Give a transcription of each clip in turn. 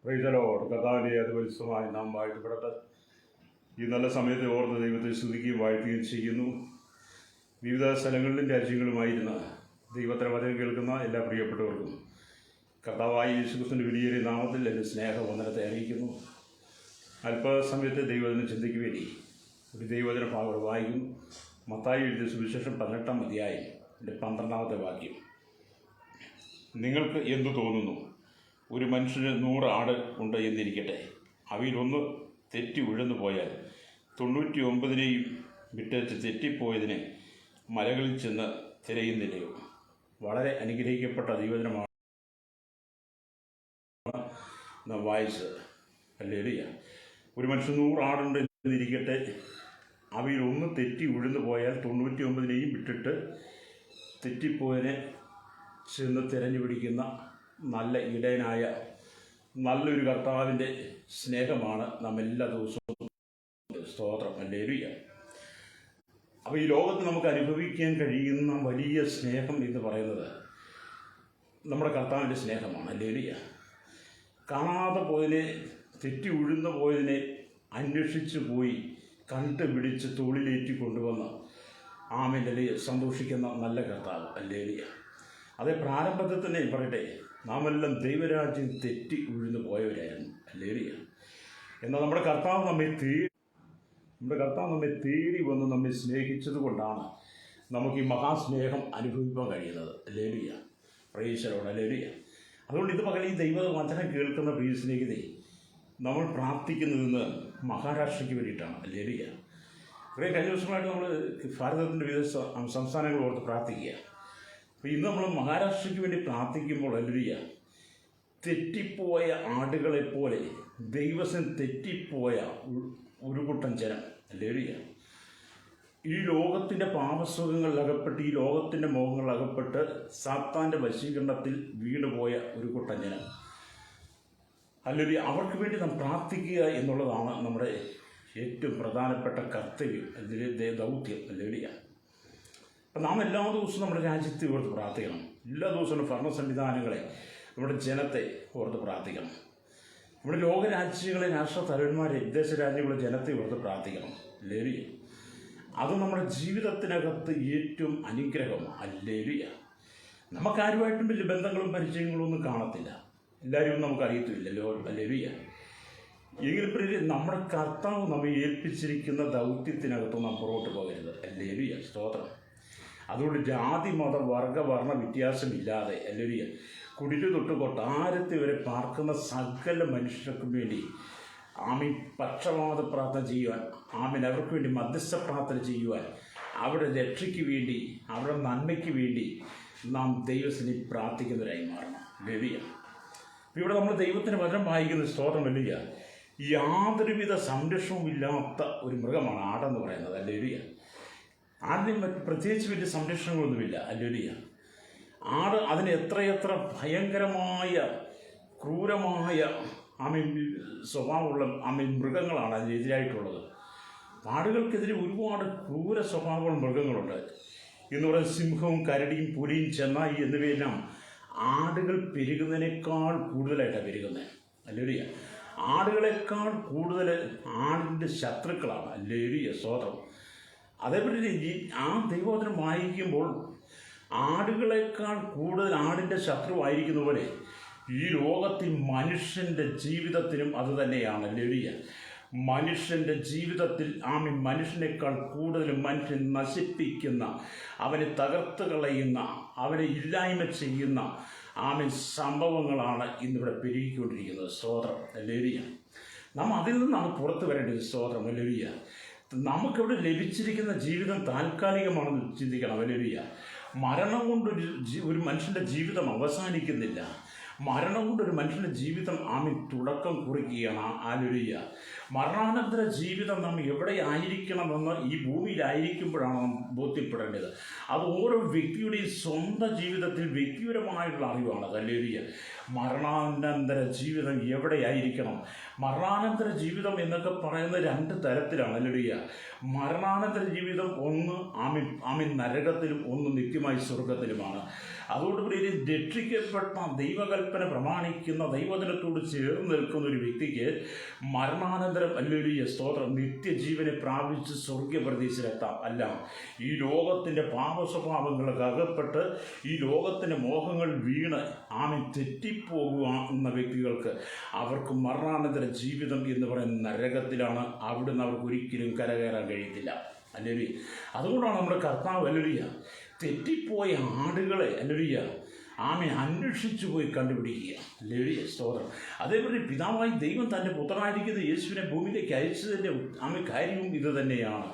പ്രൈസലോട് കഥാവിനെ അത് പരിശുദ്ധമായി നാം വാഴ്ത്തപ്പെടട്ടെ. ഈ നല്ല സമയത്ത് ഓർത്ത് ദൈവത്തെ സ്തുതിക്കുകയും വാഴ്ത്തുകയും ചെയ്യുന്നു. വിവിധ സ്ഥലങ്ങളിലും രാജ്യങ്ങളുമായിരുന്ന ദൈവത്തിൻ്റെ വചനം കേൾക്കുന്ന എല്ലാ പ്രിയപ്പെട്ടവർക്കും കർത്താവായ യേശുക്രിസ്തുവിൻ്റെ വലിയ നാമത്തിൽ എൻ്റെ സ്നേഹവന്ദനത്തെ അറിയിക്കുന്നു. അല്പസമയത്തെ ദൈവവചനം ചിന്തയ്ക്ക് വേണ്ടി ഒരു ദൈവവചന ഭാഗം വായിക്കുന്നു. മത്തായി എഴുതിയ സുവിശേഷം 18-ാം അധ്യായം 12-ാമത്തെ വാക്യം. നിങ്ങൾക്ക് എന്തു തോന്നുന്നു? ഒരു മനുഷ്യന് 100 ആട് ഉണ്ട് എന്നിരിക്കട്ടെ. അവയിലൊന്ന് തെറ്റി ഉഴന്നു പോയാൽ 99നെയും വിട്ടേച്ച് തെറ്റിപ്പോയതിനെ മലകളിൽ ചെന്ന് തിരയുന്നില്ലയോ? വളരെ അനുഗ്രഹിക്കപ്പെട്ട ദൈവവചനമാണ് നാം വായിച്ചത്. ഹല്ലേലൂയ. ഒരു മനുഷ്യൻ 100 ആടുണ്ട് എന്നിരിക്കട്ടെ. അവയിലൊന്ന് തെറ്റി ഉഴന്നു പോയാൽ 99നെയും വിട്ടിട്ട് തെറ്റിപ്പോയതിനെ ചെന്ന് തിരഞ്ഞു പിടിക്കുന്ന നല്ല ഇടയനായ നല്ലൊരു കർത്താവിൻ്റെ സ്നേഹമാണ് നാം എല്ലാ ദിവസവും. സ്തോത്രം. ഹല്ലേലൂയ. അപ്പോൾ ഈ ലോകത്ത് നമുക്ക് അനുഭവിക്കാൻ കഴിയുന്ന വലിയ സ്നേഹം എന്ന് പറയുന്നത് നമ്മുടെ കർത്താവിൻ്റെ സ്നേഹമാണ്. ഹല്ലേലൂയ. കാണാതെ പോയതിനെ, തെറ്റി ഉഴുന്നു പോയതിനെ അന്വേഷിച്ച് പോയി കണ്ടുപിടിച്ച് തോളിലേറ്റി കൊണ്ടുവന്ന് ആമേൻ സന്തോഷിക്കുന്ന നല്ല കർത്താവ്. ഹല്ലേലൂയ. അതേ പ്രാരംഭത്തിൽ തന്നെ പറയട്ടെ, നാമെല്ലാം ദൈവരാജ്യം തെറ്റി ഉഴുന്നു പോയവരായിരുന്നു. ഹല്ലേലൂയ. എന്നാൽ നമ്മുടെ കർത്താവ് നമ്മെ തേടി വന്ന് നമ്മെ സ്നേഹിച്ചത് കൊണ്ടാണ് നമുക്ക് ഈ മഹാസ്നേഹം അനുഭവിക്കാൻ കഴിയുന്നത്. Hallelujah. Price the Lord. Hallelujah. അതുകൊണ്ട് ഇത് പകൽ ഈ ദൈവവചനം കേൾക്കുന്ന പ്രിയ സ്നേഹിതരെ, നമ്മൾ പ്രാർത്ഥിക്കുന്നതിന്ന് മഹാരാഷ്ട്രയ്ക്ക് വേണ്ടിയിട്ടാണ്. ഹല്ലേലൂയ. കഴിഞ്ഞ ദിവസമായിട്ട് നമ്മൾ ഭാരതത്തിൻ്റെ വിവിധ സംസ്ഥാനങ്ങൾ ഓർത്ത് പ്രാർത്ഥിക്കുക. അപ്പോൾ ഇന്ന് നമ്മൾ മഹാരാഷ്ട്രയ്ക്ക് വേണ്ടി പ്രാർത്ഥിക്കുമ്പോൾ ഹല്ലേലൂയ, തെറ്റിപ്പോയ ആടുകളെപ്പോലെ ദൈവത്തിന് തെറ്റിപ്പോയ ഒരു കൂട്ടം ജനം. ഹല്ലേലൂയ. ഈ ലോകത്തിൻ്റെ പാപസുഖങ്ങളിൽ അകപ്പെട്ട്, ഈ ലോകത്തിൻ്റെ മോഹങ്ങളിൽ അകപ്പെട്ട് സാത്താൻ്റെ വശീകരണത്തിൽ വീണുപോയ ഒരു കൂട്ടം ജനം. ഹല്ലേലൂയ. അവർക്ക് വേണ്ടി നാം പ്രാർത്ഥിക്കുക എന്നുള്ളതാണ് നമ്മുടെ ഏറ്റവും പ്രധാനപ്പെട്ട കർത്തവ്യം, ദൗത്യം. ഹല്ലേലൂയ. അപ്പം നാം എല്ലാ ദിവസവും നമ്മുടെ രാജ്യത്തെ ഓർത്ത് പ്രാർത്ഥിക്കണം. എല്ലാ ദിവസവും ഭരണ സംവിധാനങ്ങളെ, നമ്മുടെ ജനത്തെ ഓർത്ത് പ്രാർത്ഥിക്കണം. നമ്മുടെ ലോകരാജ്യങ്ങളെ, രാഷ്ട്ര തലവന്മാരെ, വിദേശ രാജ്യങ്ങളെ, ജനത്തെ ഓർത്ത് പ്രാർത്ഥിക്കണം. ഹല്ലേലൂയ. അത് നമ്മുടെ ജീവിതത്തിനകത്ത് ഏറ്റവും അനുഗ്രഹമാണ്. ഹല്ലേലൂയ. നമുക്കാരുമായിട്ടും വലിയ ബന്ധങ്ങളും പരിചയങ്ങളും ഒന്നും കാണത്തില്ല, എല്ലാവരും നമുക്ക് അറിയത്തില്ലല്ലോ. ഹല്ലേലൂയ. എങ്കിലും നമ്മുടെ കർത്താവ് നമ്മെ ഏൽപ്പിച്ചിരിക്കുന്ന ദൗത്യത്തിനകത്ത് നാം പുറകോട്ട് പോകരുത്. ഹല്ലേലൂയ. സ്തോത്രം. അതുകൊണ്ട് ജാതി മത വർഗ വർണ്ണ വ്യത്യാസമില്ലാതെ ഹല്ലേലൂയ, കുടില് തൊട്ട് കൊട്ടാരത്തിൽ വരെ പാർക്കുന്ന സകല മനുഷ്യർക്കും വേണ്ടി ആമീൻ പക്ഷപാത പ്രാർത്ഥന ചെയ്യുവാൻ, ആമീൻ അവർക്ക് വേണ്ടി മധ്യസ്ഥ പ്രാർത്ഥന ചെയ്യുവാൻ, അവരുടെ രക്ഷയ്ക്ക് വേണ്ടി, അവരുടെ നന്മയ്ക്ക് വേണ്ടി നാം ദൈവത്തിന് പ്രാർത്ഥിക്കുന്നവരായി മാറണം. ഹല്ലേലൂയ. ഇവിടെ നമ്മൾ ദൈവത്തിന് വചനം വായിക്കുന്ന സ്തോത്രം. ഹല്ലേലൂയ. യാതൊരുവിധ സംരക്ഷണവും ഇല്ലാത്ത ഒരു മൃഗമാണ് ആടെന്ന് പറയുന്നത്. ഹല്ലേലൂയ. ആടിന് പ്രത്യേകിച്ച് വലിയ സംരക്ഷണങ്ങളൊന്നുമില്ല. ഹല്ലേലൂയ. ആട് അതിന് എത്രയെത്ര ഭയങ്കരമായ ക്രൂരമായ സ്വഭാവമുള്ള മൃഗങ്ങളാണ് അതിനെതിരായിട്ടുള്ളത്. ആടുകൾക്കെതിരെ ഒരുപാട് ക്രൂര സ്വഭാവമുള്ള മൃഗങ്ങളുണ്ട്. എന്ന് പറയുന്നത് സിംഹവും കരടിയും പുലിയും ചെന്നായി എന്നിവയെല്ലാം ആടുകൾ പെരുകുന്നതിനേക്കാൾ കൂടുതലായിട്ടാണ് പെരുകുന്നത്. ഹല്ലേലൂയ. ആടുകളെക്കാൾ കൂടുതൽ ആടിൻ്റെ ശത്രുക്കളാണ്. ഹല്ലേലൂയ. സ്തോത്രം. അതേപോലെ ആ ദൈവവചനം വായിക്കുമ്പോൾ ആടുകളെക്കാൾ കൂടുതൽ ആടിൻ്റെ ശത്രുവായിരിക്കുന്ന പോലെ ഈ ലോകത്തിൽ മനുഷ്യൻ്റെ ജീവിതത്തിനും അതുതന്നെയാണ്. ഹല്ലേലൂയ. മനുഷ്യൻ്റെ ജീവിതത്തിൽ മനുഷ്യനേക്കാൾ കൂടുതൽ മനുഷ്യൻ നശിപ്പിക്കുന്ന, അവനെ തകർത്ത് കളയുന്ന, അവനെ ഇല്ലായ്മ ചെയ്യുന്ന സംഭവങ്ങളാണ് ഇന്നിവിടെ പെരുകിക്കൊണ്ടിരിക്കുന്നത്. സ്തോത്രം. ഹല്ലേലൂയ. നാം അതിൽ നിന്നാണ് പുറത്തു വരേണ്ടത്. സ്തോത്രം. ഹല്ലേലൂയ. നമുക്കിവിടെ ലഭിച്ചിരിക്കുന്ന ജീവിതം താൽക്കാലികമാണെന്ന് ചിന്തിക്കണം. ഹല്ലേലൂയ. മരണം കൊണ്ടൊരു മനുഷ്യൻ്റെ ജീവിതം അവസാനിക്കുന്നില്ല. മരണം കൊണ്ടൊരു മനുഷ്യൻ്റെ ജീവിതം തുടക്കം കുറിക്കുകയാണ്. ഹല്ലേലൂയ. മരണാനന്തര ജീവിതം നാം എവിടെ ആയിരിക്കണമെന്ന് ഈ ഭൂമിയിലായിരിക്കുമ്പോഴാണ് നാം ബോധ്യപ്പെടേണ്ടത്. അത് ഓരോ വ്യക്തിയുടെയും സ്വന്തം ജീവിതത്തിൽ വ്യക്തിപരമായിട്ടുള്ള അറിവാണ്. ഹല്ലേലൂയ. മരണാനന്തര ജീവിതം എവിടെയായിരിക്കണം? മരണാനന്തര ജീവിതം എന്നൊക്കെ പറയുന്നത് 2 തരത്തിലാണ്. ഹല്ലേലൂയ. മരണാനന്തര ജീവിതം ഒന്ന് നരകത്തിലും ഒന്ന് നിത്യമായി സ്വർഗത്തിലുമാണ്. അതുകൊണ്ട് പ്രിയരെ, രക്ഷിക്കപ്പെട്ട ദൈവകൽപ്പന പ്രമാണിക്കുന്ന ദൈവജനത്തോട് ചേർന്ന് നിൽക്കുന്ന ഒരു വ്യക്തിക്ക് മരണാനന്തരം ഹല്ലേലൂയ സ്തോത്രം നിത്യജീവനെ പ്രാപിച്ച് സ്വർഗ്ഗപ്രദേശത്തിലെത്താം. അല്ല, ഈ ലോകത്തിൻ്റെ പാപസ്വഭാവങ്ങൾക്ക് അകപ്പെട്ട് ഈ ലോകത്തിൻ്റെ മോഹങ്ങൾ വീണ് തെറ്റിപ്പോകുക എന്ന വ്യക്തികൾക്ക് അവർക്ക് മരണാനന്തര ജീവിതം എന്ന് പറയുന്ന നരകത്തിലാണ്. അവിടുന്ന് അവർക്ക് ഒരിക്കലും കരകയറാൻ കഴിയത്തില്ല. ഹല്ലേലൂയ. അതുകൊണ്ടാണ് നമ്മുടെ കർത്താവ് ഹല്ലേലൂയ തെറ്റിപ്പോയ ആടുകളെ ഹല്ലേലൂയ അന്വേഷിച്ചു പോയി കണ്ടുപിടിക്കുക. ഹല്ലേലൂയ സ്തോത്രം. അതേപോലെ പിതാവായി ദൈവം തൻ്റെ പുത്രനായിരിക്കുന്ന യേശുവിനെ ഭൂമിയിലേക്ക് അയച്ചതിൻ്റെ കാര്യവും ഇത് തന്നെയാണ്.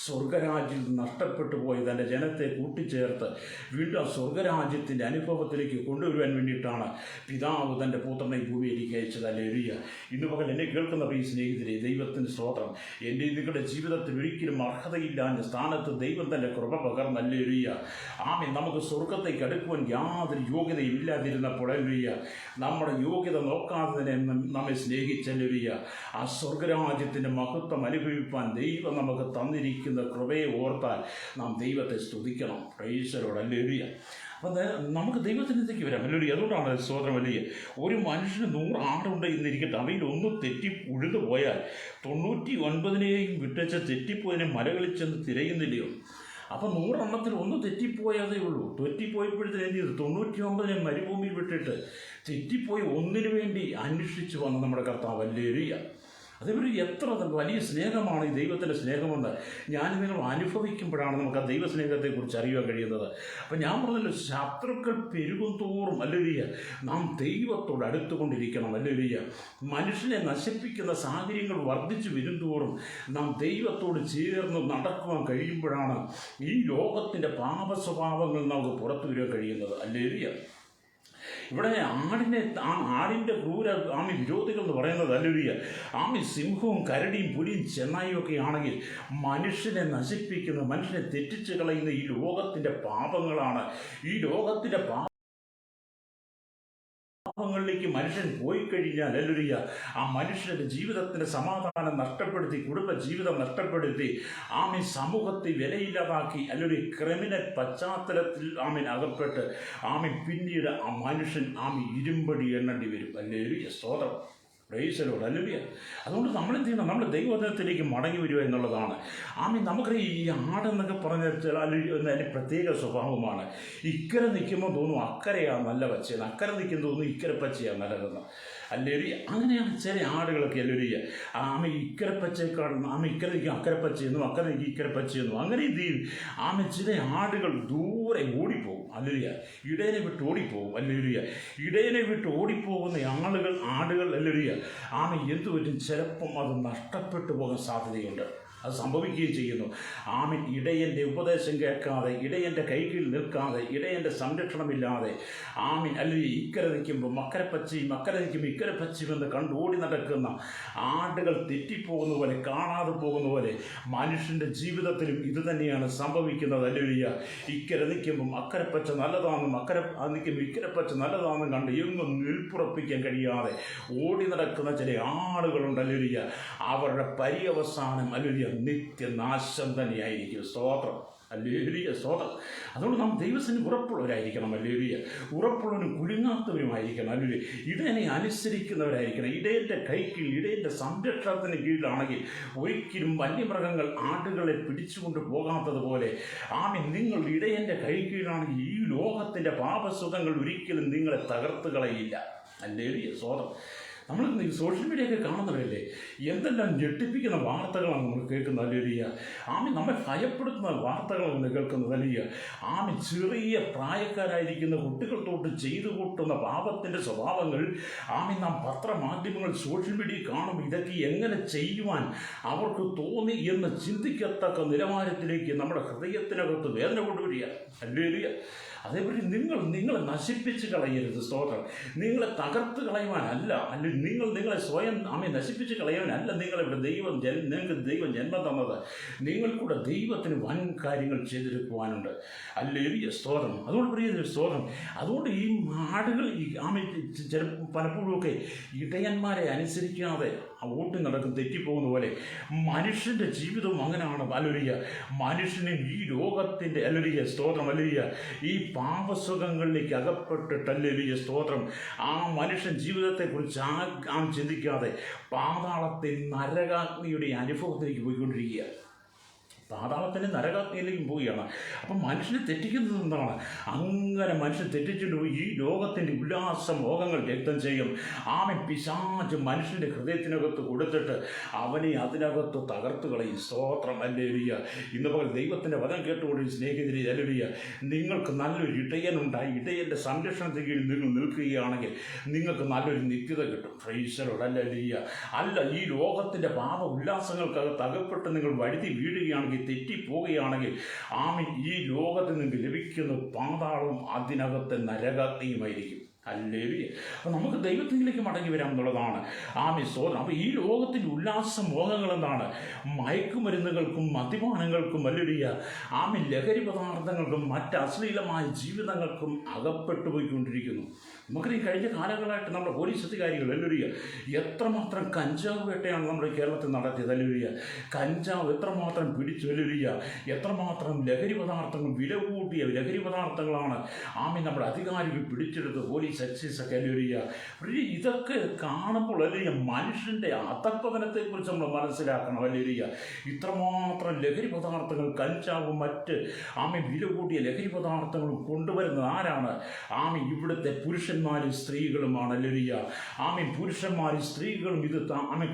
സ്വർഗരാജ്യം നഷ്ടപ്പെട്ടു പോയി തൻ്റെ ജനത്തെ കൂട്ടിച്ചേർത്ത് വീണ്ടും സ്വർഗരാജ്യത്തിൻ്റെ അനുഭവത്തിലേക്ക് കൊണ്ടുവരുവാൻ വേണ്ടിയിട്ടാണ് പിതാവ് തൻ്റെ പുത്രനെ ഭൂമിയിലേക്ക് അയച്ചത്. ഹല്ലേലൂയ. ഇന്ന് പകൽ എന്നെ കേൾക്കുന്ന ഈ സ്നേഹിതരെ, ദൈവത്തിൻ്റെ സ്തോത്രം. എൻ്റെ നിങ്ങളുടെ ജീവിതത്തിൽ ഒരിക്കലും അർഹതയില്ലാത്ത സ്ഥാനത്ത് ദൈവം തൻ്റെ കൃപ പകർന്ന് ഹല്ലേലൂയ നമുക്ക് സ്വർഗത്തേക്ക് അടുക്കുവാൻ യാതൊരു യോഗ്യതയും ഇല്ലാതിരുന്നപ്പോൾ ഹല്ലേലൂയ നമ്മുടെ യോഗ്യത നോക്കാതെ തന്നെ നമ്മെ സ്നേഹിച്ച ഹല്ലേലൂയ ആ സ്വർഗരാജ്യത്തിൻ്റെ മഹത്വം അനുഭവിപ്പാൻ ദൈവം നമുക്ക് തന്നിരിക്കുന്ന കൃപയെ ഓർത്താൽ നാം ദൈവത്തെ സ്തുതിക്കണം. Praise the Lord. ഹല്ലേലൂയ. അപ്പം നമുക്ക് ദൈവത്തിനത്തേക്ക് വരാം. ഹല്ലേലൂയ. അതുകൊണ്ടാണ് സ്തോത്രം. ഹല്ലേലൂയ. ഒരു മനുഷ്യന് 100 ആടുണ്ട് എന്നിരിക്കട്ടെ, അവയിൽ ഒന്ന് തെറ്റി ഉഴുതു പോയാൽ 99 വിട്ടച്ച് തെറ്റിപ്പോയതിനെ മലകളിൽ ചെന്ന് തിരയുന്നില്ലയോ? അപ്പം 100 എണ്ണത്തിൽ ഒന്ന് തെറ്റിപ്പോയതേ ഉള്ളൂ. തെറ്റിപ്പോയപ്പോഴത്തേന് എന്ത് ചെയ്തു? 99 മരുഭൂമിയിൽ വിട്ടിട്ട് തെറ്റിപ്പോയി ഒന്നിനു വേണ്ടി അന്വേഷിച്ചു വന്ന നമ്മുടെ കർത്താവ്. ഹല്ലേലൂയ. അതേപോലെ എത്ര വലിയ സ്നേഹമാണ് ഈ ദൈവത്തിൻ്റെ സ്നേഹമെന്ന് ഞാൻ നിങ്ങൾ അനുഭവിക്കുമ്പോഴാണ് നമുക്ക് ആ ദൈവസ്നേഹത്തെക്കുറിച്ച് അറിയാൻ കഴിയുന്നത്. അപ്പം ഞാൻ പറഞ്ഞല്ലോ, ശത്രുക്കൾ പെരുകും തോറും ഹല്ലേലൂയ നാം ദൈവത്തോട് അടുത്തുകൊണ്ടിരിക്കണം. ഹല്ലേലൂയ. മനുഷ്യനെ നശിപ്പിക്കുന്ന സാഹചര്യങ്ങൾ വർദ്ധിച്ചു വരുംതോറും നാം ദൈവത്തോട് ചേർന്ന് നടക്കുവാൻ കഴിയുമ്പോഴാണ് ഈ ലോകത്തിൻ്റെ പാപസ്വഭാവങ്ങൾ നമുക്ക് പുറത്തു വരാൻ കഴിയുന്നത്. ഹല്ലേലൂയ. ഇവിടെ ആടിൻ്റെ ക്രൂര വിരോധികൾ എന്ന് പറയുന്നത് ഹല്ലേലൂയ സിംഹവും കരടിയും പുലിയും ചെന്നായും ഒക്കെ ആണെങ്കിൽ മനുഷ്യനെ നശിപ്പിക്കുന്ന, മനുഷ്യനെ തെറ്റിച്ച് കളയുന്ന ഈ ലോകത്തിൻ്റെ പാപങ്ങളാണ്. ഈ ലോകത്തിൻ്റെ പാപങ്ങളിലേക്ക് മനുഷ്യൻ പോയി കഴിഞ്ഞാൽ ഹല്ലേലൂയ ആ മനുഷ്യൻ്റെ ജീവിതത്തിൻ്റെ സമാധാനം നഷ്ടപ്പെടുത്തി, കുടുംബ ജീവിതം നഷ്ടപ്പെടുത്തി സമൂഹത്തെ വിലയില്ലാതാക്കി ഹല്ലേലൂയ ക്രിമിനൽ പശ്ചാത്തലത്തിൽ അകപ്പെട്ട് പിന്നീട് ആ മനുഷ്യൻ ഇരുമ്പടി എണ്ണേണ്ടി വരും. ഹല്ലേലൂയ സ്തോത്രം. Price the Lord. ഹല്ലേലൂയ. അതുകൊണ്ട് നമ്മൾ എന്ത് ചെയ്യണം? നമ്മൾ ദൈവവചനത്തിലേക്ക് മടങ്ങി വരിക എന്നുള്ളതാണ്. നമുക്കറിയാം ഈ ആടെന്നൊക്കെ പറഞ്ഞാൽ അതിൻ്റെ പ്രത്യേക സ്വഭാവമാണ്. ഇക്കരെ നിൽക്കുമ്പോൾ തോന്നും അക്കരയാണ് നല്ല പച്ചയെന്ന്, അക്കരെ നിൽക്കുമ്പോൾ തോന്നും ഇക്കരെ പച്ചയാണ് നല്ലതെന്ന്. ഹല്ലേലൂയ. അങ്ങനെയാണ് ചില ആടുകളൊക്കെ. ഹല്ലേലൂയ. ഇക്കരെ പച്ചയെക്കാളും ഇക്കരെ നിൽക്കും അക്കരെ പച്ചയെന്നും അക്കരെ നിൽക്കും ഇക്കരെ പച്ചയെന്നും അങ്ങനെ ഇത് ചില ആടുകൾ ദൂരെ ഓടിപ്പോകും. ഹല്ലേലൂയ. ഇടയനെ വിട്ട് ഓടിപ്പോകും. ഹല്ലേലൂയ. ഇടയനെ വിട്ട് ഓടിപ്പോകുന്ന ആടുകൾ ഹല്ലേലൂയ എന്തു പറ്റും? ചിലപ്പം അത് നഷ്ടപ്പെട്ടു പോകാൻ സാധ്യതയുണ്ട്. അത് സംഭവിക്കുകയും ചെയ്യുന്നു. ഇടയൻ്റെ ഉപദേശം കേൾക്കാതെ, ഇടയൻ്റെ കൈകീഴിൽ നിൽക്കാതെ, ഇടയൻ്റെ സംരക്ഷണമില്ലാതെ അല്ലെങ്കിൽ ഇക്കരെ നിൽക്കുമ്പോൾ മക്കരെ നിൽക്കുമ്പോൾ ഇക്കരെ പച്ചയുമെന്ന് കണ്ട് ഓടി നടക്കുന്ന ആടുകൾ തെറ്റിപ്പോകുന്ന പോലെ, കാണാതെ പോകുന്ന പോലെ മനുഷ്യൻ്റെ ജീവിതത്തിലും ഇത് തന്നെയാണ് സംഭവിക്കുന്നത്. ഹല്ലേലൂയ. ഇക്കരെ നിൽക്കുമ്പം അക്കരെ പച്ച നല്ലതാണെന്നും അക്കരെ നിൽക്കുമ്പോൾ ഇക്കരെ പച്ച നല്ലതാണെന്നും കണ്ട് എങ്ങും നിൽപ്പുറപ്പിക്കാൻ കഴിയാതെ ഓടി നടക്കുന്ന ചില ആളുകളുണ്ട്. ഹല്ലേലൂയ. അവരുടെ പര്യവസാനം ഹല്ലേലൂയ നിത്യനാശം തന്നെയായിരിക്കും. സ്തോത്രം. ഹല്ലേലൂയ സ്തോത്രം. അതുകൊണ്ട് നാം ദൈവത്തിന് ഉറപ്പുള്ളവരായിരിക്കണം. ഹല്ലേലൂയ. ഉറപ്പുള്ളവനും കുലുങ്ങാത്തവരുമായിരിക്കണം. ഹല്ലേലൂയ. ഇടയനെ അനുസരിക്കുന്നവരായിരിക്കണം. ഇടയൻ്റെ കൈക്കീഴിൽ, ഇടയൻ്റെ സംരക്ഷണത്തിന് കീഴിലാണെങ്കിൽ ഒരിക്കലും വന്യമൃഗങ്ങൾ ആടുകളെ പിടിച്ചുകൊണ്ട് പോകാത്തതുപോലെ നിങ്ങൾ ഇടയൻ്റെ കൈക്കീഴിലാണെങ്കിൽ ഈ ലോകത്തിൻ്റെ പാപസുഖങ്ങൾ ഒരിക്കലും നിങ്ങളെ തകർത്ത് കളയില്ല. ഹല്ലേലൂയ സ്തോത്രം. നമ്മൾ സോഷ്യൽ മീഡിയയൊക്കെ കാണുന്നവരല്ലേ, എന്തെല്ലാം ഞെട്ടിപ്പിക്കുന്ന വാർത്തകളാണ് നമ്മൾ കേൾക്കുന്നത്. ഹല്ലേലൂയ. നമ്മെ ഭയപ്പെടുത്തുന്ന വാർത്തകളാണ് കേൾക്കുന്നത്. ഹല്ലേലൂയ. ചെറിയ പ്രായക്കാരായിരിക്കുന്ന കുട്ടികൾ തൊട്ട് ചെയ്തു കൂട്ടുന്ന പാപത്തിൻ്റെ സ്വഭാവങ്ങൾ നാം പത്രമാധ്യമങ്ങൾ സോഷ്യൽ മീഡിയ കാണുമ്പോൾ ഇതൊക്കെ എങ്ങനെ ചെയ്യുവാൻ അവർക്ക് തോന്നി എന്ന് ചിന്തിക്കത്തക്ക നിലവാരത്തിലേക്ക് നമ്മുടെ ഹൃദയത്തിനകത്ത് വേദന കൊണ്ടുവരിക. ഹല്ലേലൂയ. അതേപോലെ നിങ്ങളെ നശിപ്പിച്ച് കളയരുത്. സ്തോത്രം. നിങ്ങളെ തകർത്ത് കളയുവാനല്ല, അല്ലെങ്കിൽ നിങ്ങളെ സ്വയം നശിപ്പിച്ച് കളയാനല്ല നിങ്ങളിവിടെ നിങ്ങൾക്ക് ദൈവം ജന്മം തന്നത്. നിങ്ങൾക്കൂടെ ദൈവത്തിന് വൻ കാര്യങ്ങൾ ചെയ്തെടുക്കുവാനുണ്ട്. ഹല്ലേലൂയ സ്തോത്രം. അതുകൊണ്ട് പ്രിയ സ്തോത്രം. അതുകൊണ്ട് ഈ ആടുകൾ പലപ്പോഴുമൊക്കെ ഇടയന്മാരെ അനുസരിക്കാതെ ഓട്ടി നടക്കും, തെറ്റിപ്പോകുന്ന പോലെ മനുഷ്യൻ്റെ ജീവിതവും അങ്ങനെയാണ്. ഹല്ലേലൂയ. മനുഷ്യന് ഈ ലോകത്തിൻ്റെ ഹല്ലേലൂയ സ്തോത്രം ഹല്ലേലൂയ ഈ പാപസുഖങ്ങളിലേക്ക് അകപ്പെട്ടിട്ടല്ലേ സ്തോത്രം ആ മനുഷ്യൻ ജീവിതത്തെക്കുറിച്ച് ചിന്തിക്കാതെ പാതാളത്തിൽ നരകാഗ്നിയുടെ അനുഭവത്തിലേക്ക് പോയിക്കൊണ്ടിരിക്കുക. പാതാളത്തിൻ്റെ നരകാഗ്നിയിലേക്കും പോവുകയാണ്. അപ്പം മനുഷ്യനെ തെറ്റിക്കുന്നത് എന്താണ്? അങ്ങനെ മനുഷ്യൻ തെറ്റിച്ചിട്ട് പോയി ഈ ലോകത്തിൻ്റെ ഉല്ലാസ മോഹങ്ങൾ വ്യക്തം ചെയ്യും. പിശാച് മനുഷ്യൻ്റെ ഹൃദയത്തിനകത്ത് കൊടുത്തിട്ട് അവനെ അതിനകത്ത് തകർത്ത് കളയും. സ്തോത്രം ഹല്ലേലൂയ. ഇന്ന് പകൽ ദൈവത്തിൻ്റെ വചനം കേട്ടുകൊണ്ട് സ്നേഹിതരെ ഹല്ലേലൂയ, നിങ്ങൾക്ക് നല്ലൊരു ഇടയനുണ്ടായി ഇടയൻ്റെ സംരക്ഷണത്തിന് കീഴിൽ നിങ്ങൾ നിൽക്കുകയാണെങ്കിൽ നിങ്ങൾക്ക് നല്ലൊരു നിത്യത കിട്ടും. Price the Lord hallelujah. അല്ല, ഈ ലോകത്തിൻ്റെ പാപ ഉല്ലാസങ്ങൾക്കകത്ത് അകപ്പെട്ട് നിങ്ങൾ വഴുതി വീഴുകയാണെങ്കിൽ, തെറ്റിപ്പോവുകയാണെങ്കിൽ ഈ ലോകത്തിൽ നിന്ന് ലഭിക്കുന്ന പാതാളവും അതിനകത്തെ നരകാഗ്നിയുമായിരിക്കും. ഹല്ലേലൂയ. അപ്പോൾ നമുക്ക് ദൈവത്തിലേക്ക് മടങ്ങി വരാം എന്നുള്ളതാണ് സ്തോത്രം. അപ്പോൾ ഈ ലോകത്തിൻ്റെ ഉല്ലാസ മോഹങ്ങൾ എന്താണ്? മയക്കുമരുന്നുകൾക്കും മദ്യപാനങ്ങൾക്കും ഹല്ലേലൂയ ലഹരി പദാർത്ഥങ്ങൾക്കും മറ്റ് അശ്ലീലമായ ജീവിതങ്ങൾക്കും അകപ്പെട്ടു പോയിക്കൊണ്ടിരിക്കുന്നു. നമുക്കറിയാം, കഴിഞ്ഞ കാലങ്ങളായിട്ട് നമ്മുടെ പോലീസ് അധികാരികൾ ഹല്ലേലൂയ എത്രമാത്രം കഞ്ചാവ് വേട്ടയാണ് നമ്മുടെ കേരളത്തിൽ നടത്തിയത്. ഹല്ലേലൂയ കഞ്ചാവ് എത്രമാത്രം പിടിച്ചു. ഹല്ലേലൂയ എത്രമാത്രം ലഹരി പദാർത്ഥങ്ങൾ, വില കൂട്ടിയ ലഹരി പദാർത്ഥങ്ങളാണ് നമ്മുടെ അധികാരികൾ പിടിച്ചെടുത്ത് പോലീസ് എക്സൈസൊക്കെ. ഹല്ലേലൂയ ഇതൊക്കെ കാണുമ്പോൾ ഹല്ലേലൂയ മനുഷ്യൻ്റെ അധഃപതനത്തെക്കുറിച്ച് നമ്മൾ മനസ്സിലാക്കണം. ഹല്ലേലൂയ ഇത്രമാത്രം ലഹരി പദാർത്ഥങ്ങൾ, കഞ്ചാവും മറ്റ് വില കൂട്ടിയ ലഹരി പദാർത്ഥങ്ങളും കൊണ്ടുവരുന്നത് ആരാണ്? ഇവിടുത്തെ പുരുഷന്മാരും സ്ത്രീകളുമാണ്. ഹല്ലേലൂയ പുരുഷന്മാരും സ്ത്രീകളും ഇത്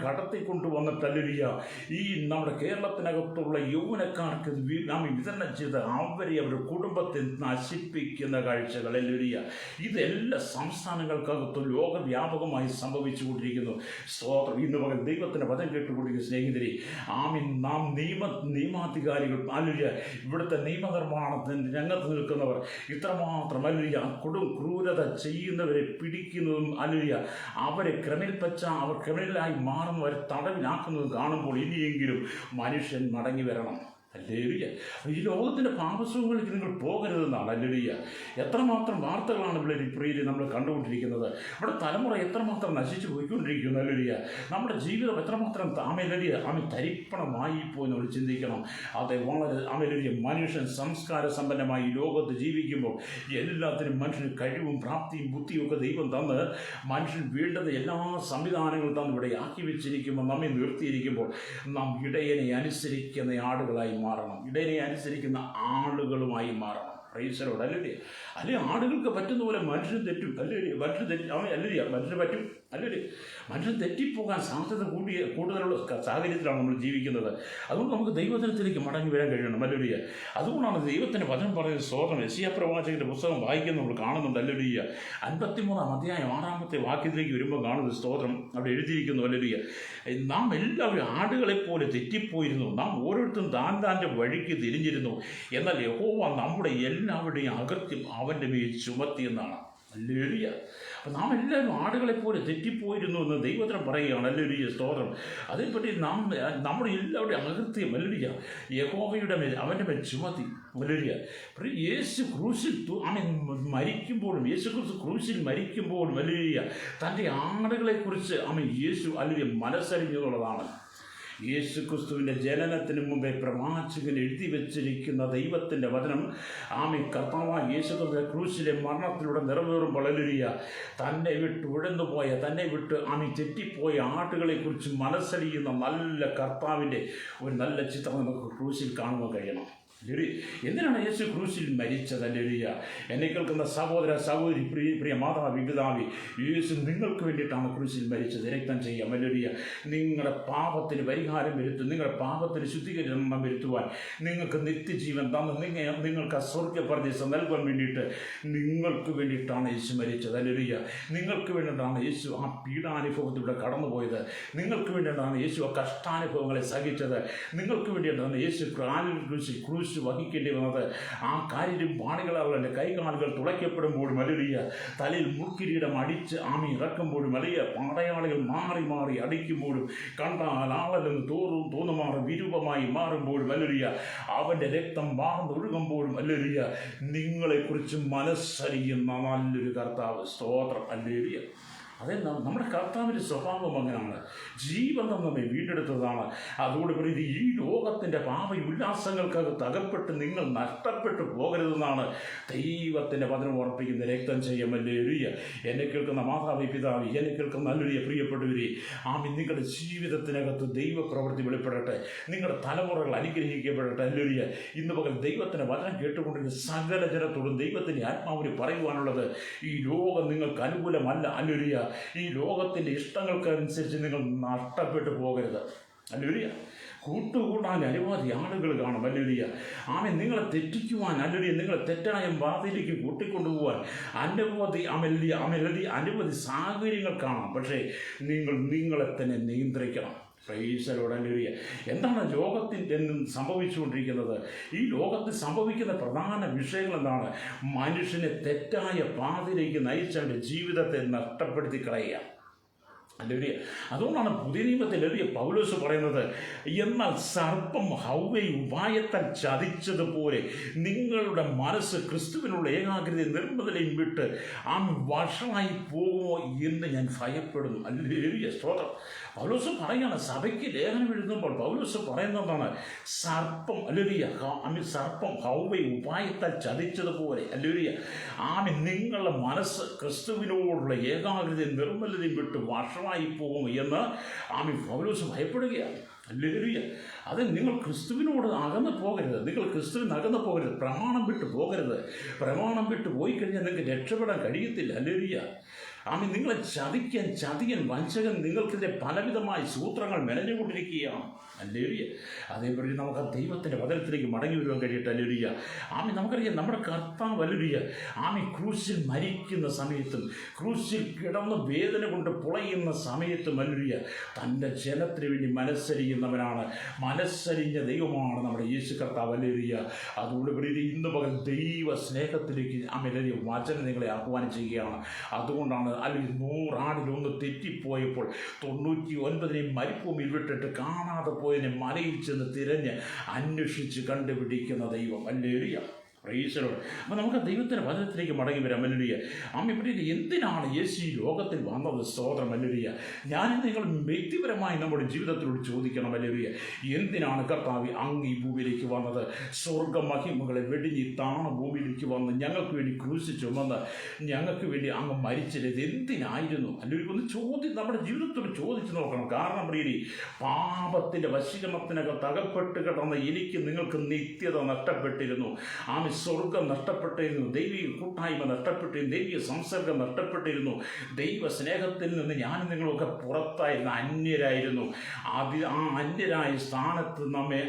കടത്തിക്കൊണ്ടു വന്നിട്ട് ഹല്ലേലൂയ ഈ നമ്മുടെ കേരളത്തിനകത്തുള്ള യൗവനക്കാർക്ക് വിതരണം ചെയ്ത് അവരുടെ കുടുംബത്തെ നശിപ്പിക്കുന്ന കാഴ്ചകൾ. ഹല്ലേലൂയ ഇതെല്ലാം സംസ്ഥാനങ്ങൾക്കകത്ത് ലോകവ്യാപകമായി സംഭവിച്ചുകൊണ്ടിരിക്കുന്നു. സ്തോത്രം. ഇന്ന് പകൽ ദൈവത്തിൻ്റെ വചനം കേട്ടുകൊണ്ടിരിക്കുന്ന സ്നേഹിതരെ, നാം നിയമാധികാരികൾ ഹല്ലേലൂയ ഇവിടുത്തെ നിയമനിർമ്മാണത്തിന് രംഗത്ത് നിൽക്കുന്നവർ ഇത്രമാത്രം ഹല്ലേലൂയ ക്രൂരത ചെയ്യുന്നവരെ പിടിക്കുന്നതും ഹല്ലേലൂയ അവരെ അവർ ക്രിമിനലായി മാറുന്നവരെ തടവിലാക്കുന്നതും കാണുമ്പോൾ ഇനിയെങ്കിലും മനുഷ്യൻ മടങ്ങി വരണം. ഹല്ലേലൂയ. ഈ ലോകത്തിൻ്റെ പാപസുഖങ്ങളിലേക്ക് നിങ്ങൾ പോകരുതെന്നാണ്. ഹല്ലേലൂയ എത്രമാത്രം വാർത്തകളാണ് പ്രിയരെ നമ്മൾ കണ്ടുകൊണ്ടിരിക്കുന്നത്. നമ്മുടെ തലമുറ എത്രമാത്രം നശിച്ചു പോയിക്കൊണ്ടിരിക്കുന്നു. ഹല്ലേലൂയ നമ്മുടെ ജീവിതം എത്രമാത്രം തരിപ്പണമായി പോയി നമ്മൾ ചിന്തിക്കണം. അതെ, വളരെ ഹല്ലേലൂയ മനുഷ്യൻ സംസ്കാര സമ്പന്നമായി ഈ ലോകത്ത് ജീവിക്കുമ്പോൾ എല്ലാത്തിനും മനുഷ്യന് കഴിവും പ്രാപ്തിയും ബുദ്ധിയും ഒക്കെ ദൈവം തന്ന് മനുഷ്യൻ വേണ്ടത് എല്ലാ സംവിധാനങ്ങളും തന്ന് ഇവിടെ ആക്കി വെച്ചിരിക്കുമ്പോൾ, നമ്മെ നിർത്തിയിരിക്കുമ്പോൾ നാം ഇടയനെ അനുസരിക്കുന്ന ആടുകളായി മാറണം. ഇടയനെ അനുസരിക്കുന്ന ആളുകളുമായി മാറണം. Price the Lord hallelujah. അല്ലെങ്കിൽ ആടുകൾക്ക് പറ്റുന്ന പോലെ മനുഷ്യൻ തെറ്റും. ഹല്ലേലൂയ മനുഷ്യന് പറ്റും. ഹല്ലേലൂയ മനുഷ്യൻ തെറ്റിപ്പോകാൻ സാധ്യത കൂടുതലുള്ള സാഹചര്യത്തിലാണ് നമ്മൾ ജീവിക്കുന്നത്. അതുകൊണ്ട് നമുക്ക് ദൈവവചനത്തിലേക്ക് മടങ്ങി വരാൻ കഴിയണം. ഹല്ലേലൂയ അതുകൊണ്ടാണ് ദൈവത്തിൻ്റെ വചനം പറയുന്നത്. സ്തോത്രം. യെശയ്യാ പ്രവാചകന്റെ പുസ്തകം വായിക്കുന്ന നമ്മൾ കാണുന്നുണ്ട്. ഹല്ലേലൂയ 53-ാം അധ്യായം 6-ാമത്തെ വാക്യത്തിലേക്ക് വരുമ്പോൾ കാണുന്നത് സ്തോത്രം അവിടെ എഴുതിയിരിക്കുന്നു. ഹല്ലേലൂയ നാം എല്ലാവരും ആടുകളെപ്പോലെ തെറ്റിപ്പോയിരുന്നു, നാം ഓരോരുത്തരും താൻ്റെ വഴിക്ക് തിരിഞ്ഞിരുന്നു, എന്നാൽ യഹോവ നമ്മുടെ എല്ലാവരുടെയും അകൃത്യം അവൻ്റെ മേൽ ചുമത്തിയെന്നാണ്. ഹല്ലേലൂയ. അപ്പം നാം എല്ലാവരും ആടുകളെപ്പോലെ തെറ്റിപ്പോയിരുന്നു എന്ന് ദൈവത്തിനും പറയുകയാണ്. ഹല്ലേലൂയ സ്തോത്രം. അതേപറ്റി നമ്മുടെ എല്ലാവരുടെയും അകൃത്യം ഹല്ലേലൂയ യഹോവയുടെ മേൽ അവൻ്റെ മേൽ ചുമത്തി. ഹല്ലേലൂയ യേശു ക്രൂശിൽ മരിക്കുമ്പോഴും, യേശു ക്രൂശിൽ മരിക്കുമ്പോഴും ഹല്ലേലൂയ തൻ്റെ ആടുകളെക്കുറിച്ച് യേശു ഹല്ലേലൂയ മനസ്സറിഞ്ഞുള്ളതാണ്. യേശു ക്രിസ്തുവിൻ്റെ ജനനത്തിന് മുമ്പേ പ്രവാചകൻ എഴുതി വെച്ചിരിക്കുന്ന ദൈവത്തിൻ്റെ വചനം കർത്താവായ യേശു ക്രിസ്തു ക്രൂശിലെ മരണത്തിലൂടെ നിറവേറുമ്പോൾ ഹല്ലേലൂയ തന്നെ വിട്ട് ഉഴന്നുപോയ, തന്നെ വിട്ട് തെറ്റിപ്പോയ ആട്ടുകളെക്കുറിച്ച് മനസ്സറിയുന്ന നല്ല കർത്താവിൻ്റെ ഒരു നല്ല ചിത്രം നമുക്ക് ക്രൂശിൽ കാണുവാൻ കഴിയണം. എന്തിനാണ് യേശു ക്രൂശിൽ മരിച്ചത്? ഹല്ലേലൂയ എന്നെ കേൾക്കുന്ന സഹോദര സഹോദരി, പ്രിയ മാതാവി പിതാവി, യേശു നിങ്ങൾക്ക് വേണ്ടിയിട്ടാണ് ക്രൂശിൽ മരിച്ചത്. രക്തം ചെയ്യാം. ഹല്ലേലൂയ നിങ്ങളുടെ പാപത്തിന് പരിഹാരം വരുത്തും, നിങ്ങളുടെ പാപത്തിന് ശുദ്ധീകരണം വരുത്തുവാൻ, നിങ്ങൾക്ക് നിത്യജീവൻ തന്ന് നിങ്ങൾക്ക് സ്വർഗ്ഗപരദേശം നൽകാൻ വേണ്ടിയിട്ട് നിങ്ങൾക്ക് വേണ്ടിയിട്ടാണ് യേശു മരിച്ചത്. ഹല്ലേലൂയ നിങ്ങൾക്ക് വേണ്ടിയിട്ടാണ് യേശു പീഡാനുഭവത്തിലൂടെ കടന്നുപോയത്. നിങ്ങൾക്ക് വേണ്ടിയിട്ടാണ് യേശു കഷ്ടാനുഭവങ്ങളെ സഹിച്ചത്. നിങ്ങൾക്ക് വേണ്ടിയിട്ടാണ് യേശു ക്രൂശ് വഹിക്കേണ്ടി വന്നത്. കാര്യം പാണികളാൽ എൻ്റെ കൈകാലുകൾ തുളയ്ക്കപ്പെടുമ്പോഴും ഹല്ലേലൂയ തലയിൽ മുൾക്കിരീടം അടിച്ച് ഇറക്കുമ്പോഴും വലിയ പാടയാളികൾ മാറി മാറി അടിക്കുമ്പോഴും കണ്ടാൽ ആളല്ലെന്ന് തോന്നുമാറ് വിരൂപമായി മാറുമ്പോഴും ഹല്ലേലൂയ അവൻ്റെ രക്തം വാർന്നൊഴുകുമ്പോഴും ഹല്ലേലൂയ നിങ്ങളെക്കുറിച്ച് മനസ്സറിയുന്ന നല്ലൊരു കർത്താവ്. സ്തോത്രം. ഹല്ലേലൂയ നമ്മുടെ കർത്താവിൻ്റെ സ്വഭാവം അങ്ങനെയാണ്. ജീവനം നമ്മെ വീണ്ടെടുത്തതാണ്. അതുകൊണ്ട് പറയുന്നത് ഈ ലോകത്തിൻ്റെ പാപ ഉല്ലാസങ്ങൾക്കകത്ത് അകപ്പെട്ട് നിങ്ങൾ നഷ്ടപ്പെട്ടു പോകരുതെന്നാണ് ദൈവത്തിൻ്റെ വചനം ഉറപ്പിക്കുന്ന. രക്തം ചെയ്യുമല്ലേറിയ എന്നെ കേൾക്കുന്ന മാതാവി പിതാവി, എന്നെ കേൾക്കുന്ന നല്ലൊരു പ്രിയപ്പെട്ടവരെ, നിങ്ങളുടെ ജീവിതത്തിനകത്ത് ദൈവപ്രവൃത്തി വെളിപ്പെടട്ടെ. നിങ്ങളുടെ തലമുറകൾ അനുഗ്രഹിക്കപ്പെടട്ടെ. അല്ലേറിയ ഇന്ന് പകൽ ദൈവത്തിൻ്റെ വചനം കേട്ടുകൊണ്ടിരുന്ന സകല ജനത്തോടും ദൈവത്തിൻ്റെ ആത്മാവിന് പറയുവാനുള്ളത്, ഈ ലോകം നിങ്ങൾക്ക് അനുകൂലമല്ല. അല്ലേറിയ ഈ ലോകത്തിൻ്റെ ഇഷ്ടങ്ങൾക്കനുസരിച്ച് നിങ്ങൾ നഷ്ടപ്പെട്ടു പോകരുത്. അല്ലേറിയ കൂട്ടുകൂടാൻ അനവധി ആളുകൾ കാണും. അല്ലേറിയ നിങ്ങളെ തെറ്റിക്കുവാൻ, അല്ലേറിയ നിങ്ങളെ തെറ്റായ പാതയിലേക്ക് കൂട്ടിക്കൊണ്ടുപോകാൻ അനവധി സാഹചര്യങ്ങൾ കാണാം. പക്ഷേ നിങ്ങളെ തന്നെ നിയന്ത്രിക്കണം. പ്രൈസലോടല്ലേറിയ. എന്താണ് ലോകത്തിൽ സംഭവിച്ചുകൊണ്ടിരിക്കുന്നത്? ഈ ലോകത്തിൽ സംഭവിക്കുന്ന പ്രധാന വിഷയങ്ങൾ എന്താണ്? മനുഷ്യനെ തെറ്റായ പാതയിലേക്ക് നയിച്ചവൻ്റെ ജീവിതത്തെ നഷ്ടപ്പെടുത്തി കളയുക. അല്ലേറിയ അതുകൊണ്ടാണ് പുതിയ നിയമത്തിൽ പൗലോസ് പറയുന്നത്, എന്നാൽ സർപ്പം ഹൗവയെ ഉപായത്താൽ ചതിച്ചതുപോലെ നിങ്ങളുടെ മനസ്സ് ക്രിസ്തുവിനുള്ള ഏകാഗ്രതയും നിർമ്മലയും വിട്ട് വഷളായി പോകുമോ എന്ന് ഞാൻ ഭയപ്പെടുന്നു. അല്ലേറിയ സ്തോത്രം. പൗലോസ് പറയാണ്, സഭയ്ക്ക് ലേഖനം എഴുതുമ്പോൾ പൗലോസ് പറയുന്നതാണ്, സർപ്പം സർപ്പം ഹൗവയെ ഉപായത്താൽ ചതിച്ചതുപോലെ അല്ലേറിയ നിങ്ങളുടെ മനസ്സ് ക്രിസ്തുവിനോടുള്ള ഏകാഗ്രതയും നിർമ്മലതയും വിട്ട് വഷളായി പോകും എന്ന് പൗലോസ് ഭയപ്പെടുകയാണ്. അല്ലേറിയ അത് നിങ്ങൾ ക്രിസ്തുവിനോട് അകന്നു പോകരുത്. നിങ്ങൾ ക്രിസ്തുവിന് അകന്നു പോകരുത്. പ്രമാണം വിട്ട് പോകരുത്. പ്രമാണം വിട്ട് പോയി കഴിഞ്ഞാൽ നിങ്ങൾക്ക് രക്ഷപ്പെടാൻ കഴിയത്തില്ല. അല്ലേറിയ നിങ്ങളെ ചതിയൻ വഞ്ചകൻ നിങ്ങൾക്കെതിരെ പലവിധമായ സൂത്രങ്ങൾ മെനഞ്ഞുകൊണ്ടിരിക്കുകയാണ്. അല്ലേറിയ അതേപോലെ നമുക്ക് ആ ദൈവത്തിൻ്റെ വചനത്തിലേക്ക് മടങ്ങി വരുവാൻ കഴിയട്ടെ. അല്ലേറിയ നമുക്കറിയാം, നമ്മുടെ കർത്താവ് അല്ലേറിയ ക്രൂശിൽ മരിക്കുന്ന സമയത്തും ക്രൂശിൽ കിടന്ന് വേദന കൊണ്ട് പുളയുന്ന സമയത്തും അല്ലേറിയ തൻ്റെ ജനത്തിന് വേണ്ടി മനസ്സരിയുന്നവനാണ്. മനസ്സരിഞ്ഞ ദൈവമാണ് നമ്മുടെ യേശു കർത്താവ്. അല്ലേറിയ അതുകൊണ്ട് ഇന്ന് പകൽ ദൈവ സ്നേഹത്തിലേക്ക് അല്ലേറിയ വചനം നിങ്ങളെ ആഹ്വാനം ചെയ്യുകയാണ്. അതുകൊണ്ടാണ് അല്ലെങ്കിൽ 100 ആടിലൊന്ന് തെറ്റിപ്പോയപ്പോൾ 99 മരുഭൂമിയിൽ വിട്ടിട്ട് കാണാതെ പോയതിനെ മലയിൽ ചെന്ന് തിരഞ്ഞ് അന്വേഷിച്ച് കണ്ടുപിടിക്കുന്ന ദൈവം. അല്ലേറിയ പ്രൈസലോട്. അപ്പോൾ നമുക്ക് ദൈവത്തിൻ്റെ വചനത്തിലേക്ക് മടങ്ങി വരാം. അല്ലേറിയ ഇവിടെ എന്തിനാണ് യേശു ഈ ലോകത്തിൽ വന്നത്? സ്തോത്രം. അല്ലേറിയ നിങ്ങൾ വ്യക്തിപരമായി നമ്മുടെ ജീവിതത്തിലൂടെ ചോദിക്കണം. അല്ലേറിയ എന്തിനാണ് കർത്താവ് ഈ ഭൂമിയിലേക്ക് വന്നത്? സ്വർഗമഹിമകളെ വെടിഞ്ഞ് താണ ഭൂമിയിലേക്ക് വന്ന് ഞങ്ങൾക്ക് വേണ്ടി ക്രൂശ് ചുമന്ന് ഞങ്ങൾക്ക് വേണ്ടി അങ്ങ് മരിച്ചത് എന്തിനായിരുന്നു? അല്ലെങ്കിൽ ഒന്ന് നമ്മുടെ ജീവിതത്തോട് ചോദിച്ചു നോക്കണം. കാരണം പാപത്തിൻ്റെ വശീകരണത്തിനകത്ത് അകപ്പെട്ട് കിടന്ന എനിക്ക് നിങ്ങൾക്ക് നിത്യത നഷ്ടപ്പെട്ടിരുന്നു. സ്വർഗം നഷ്ടപ്പെട്ടിരുന്നു. ദൈവിക കൂട്ടായ്മ നഷ്ടപ്പെട്ടിരുന്നു. ദൈവിക സംസർഗം നഷ്ടപ്പെട്ടിരുന്നു. ദൈവ സ്നേഹത്തിൽ നിന്ന് ഞാനും നിങ്ങളൊക്കെ പുറത്തായിരുന്നു, അന്യരായിരുന്നു. അന്യരായ സ്ഥാനത്ത് നമ്മെ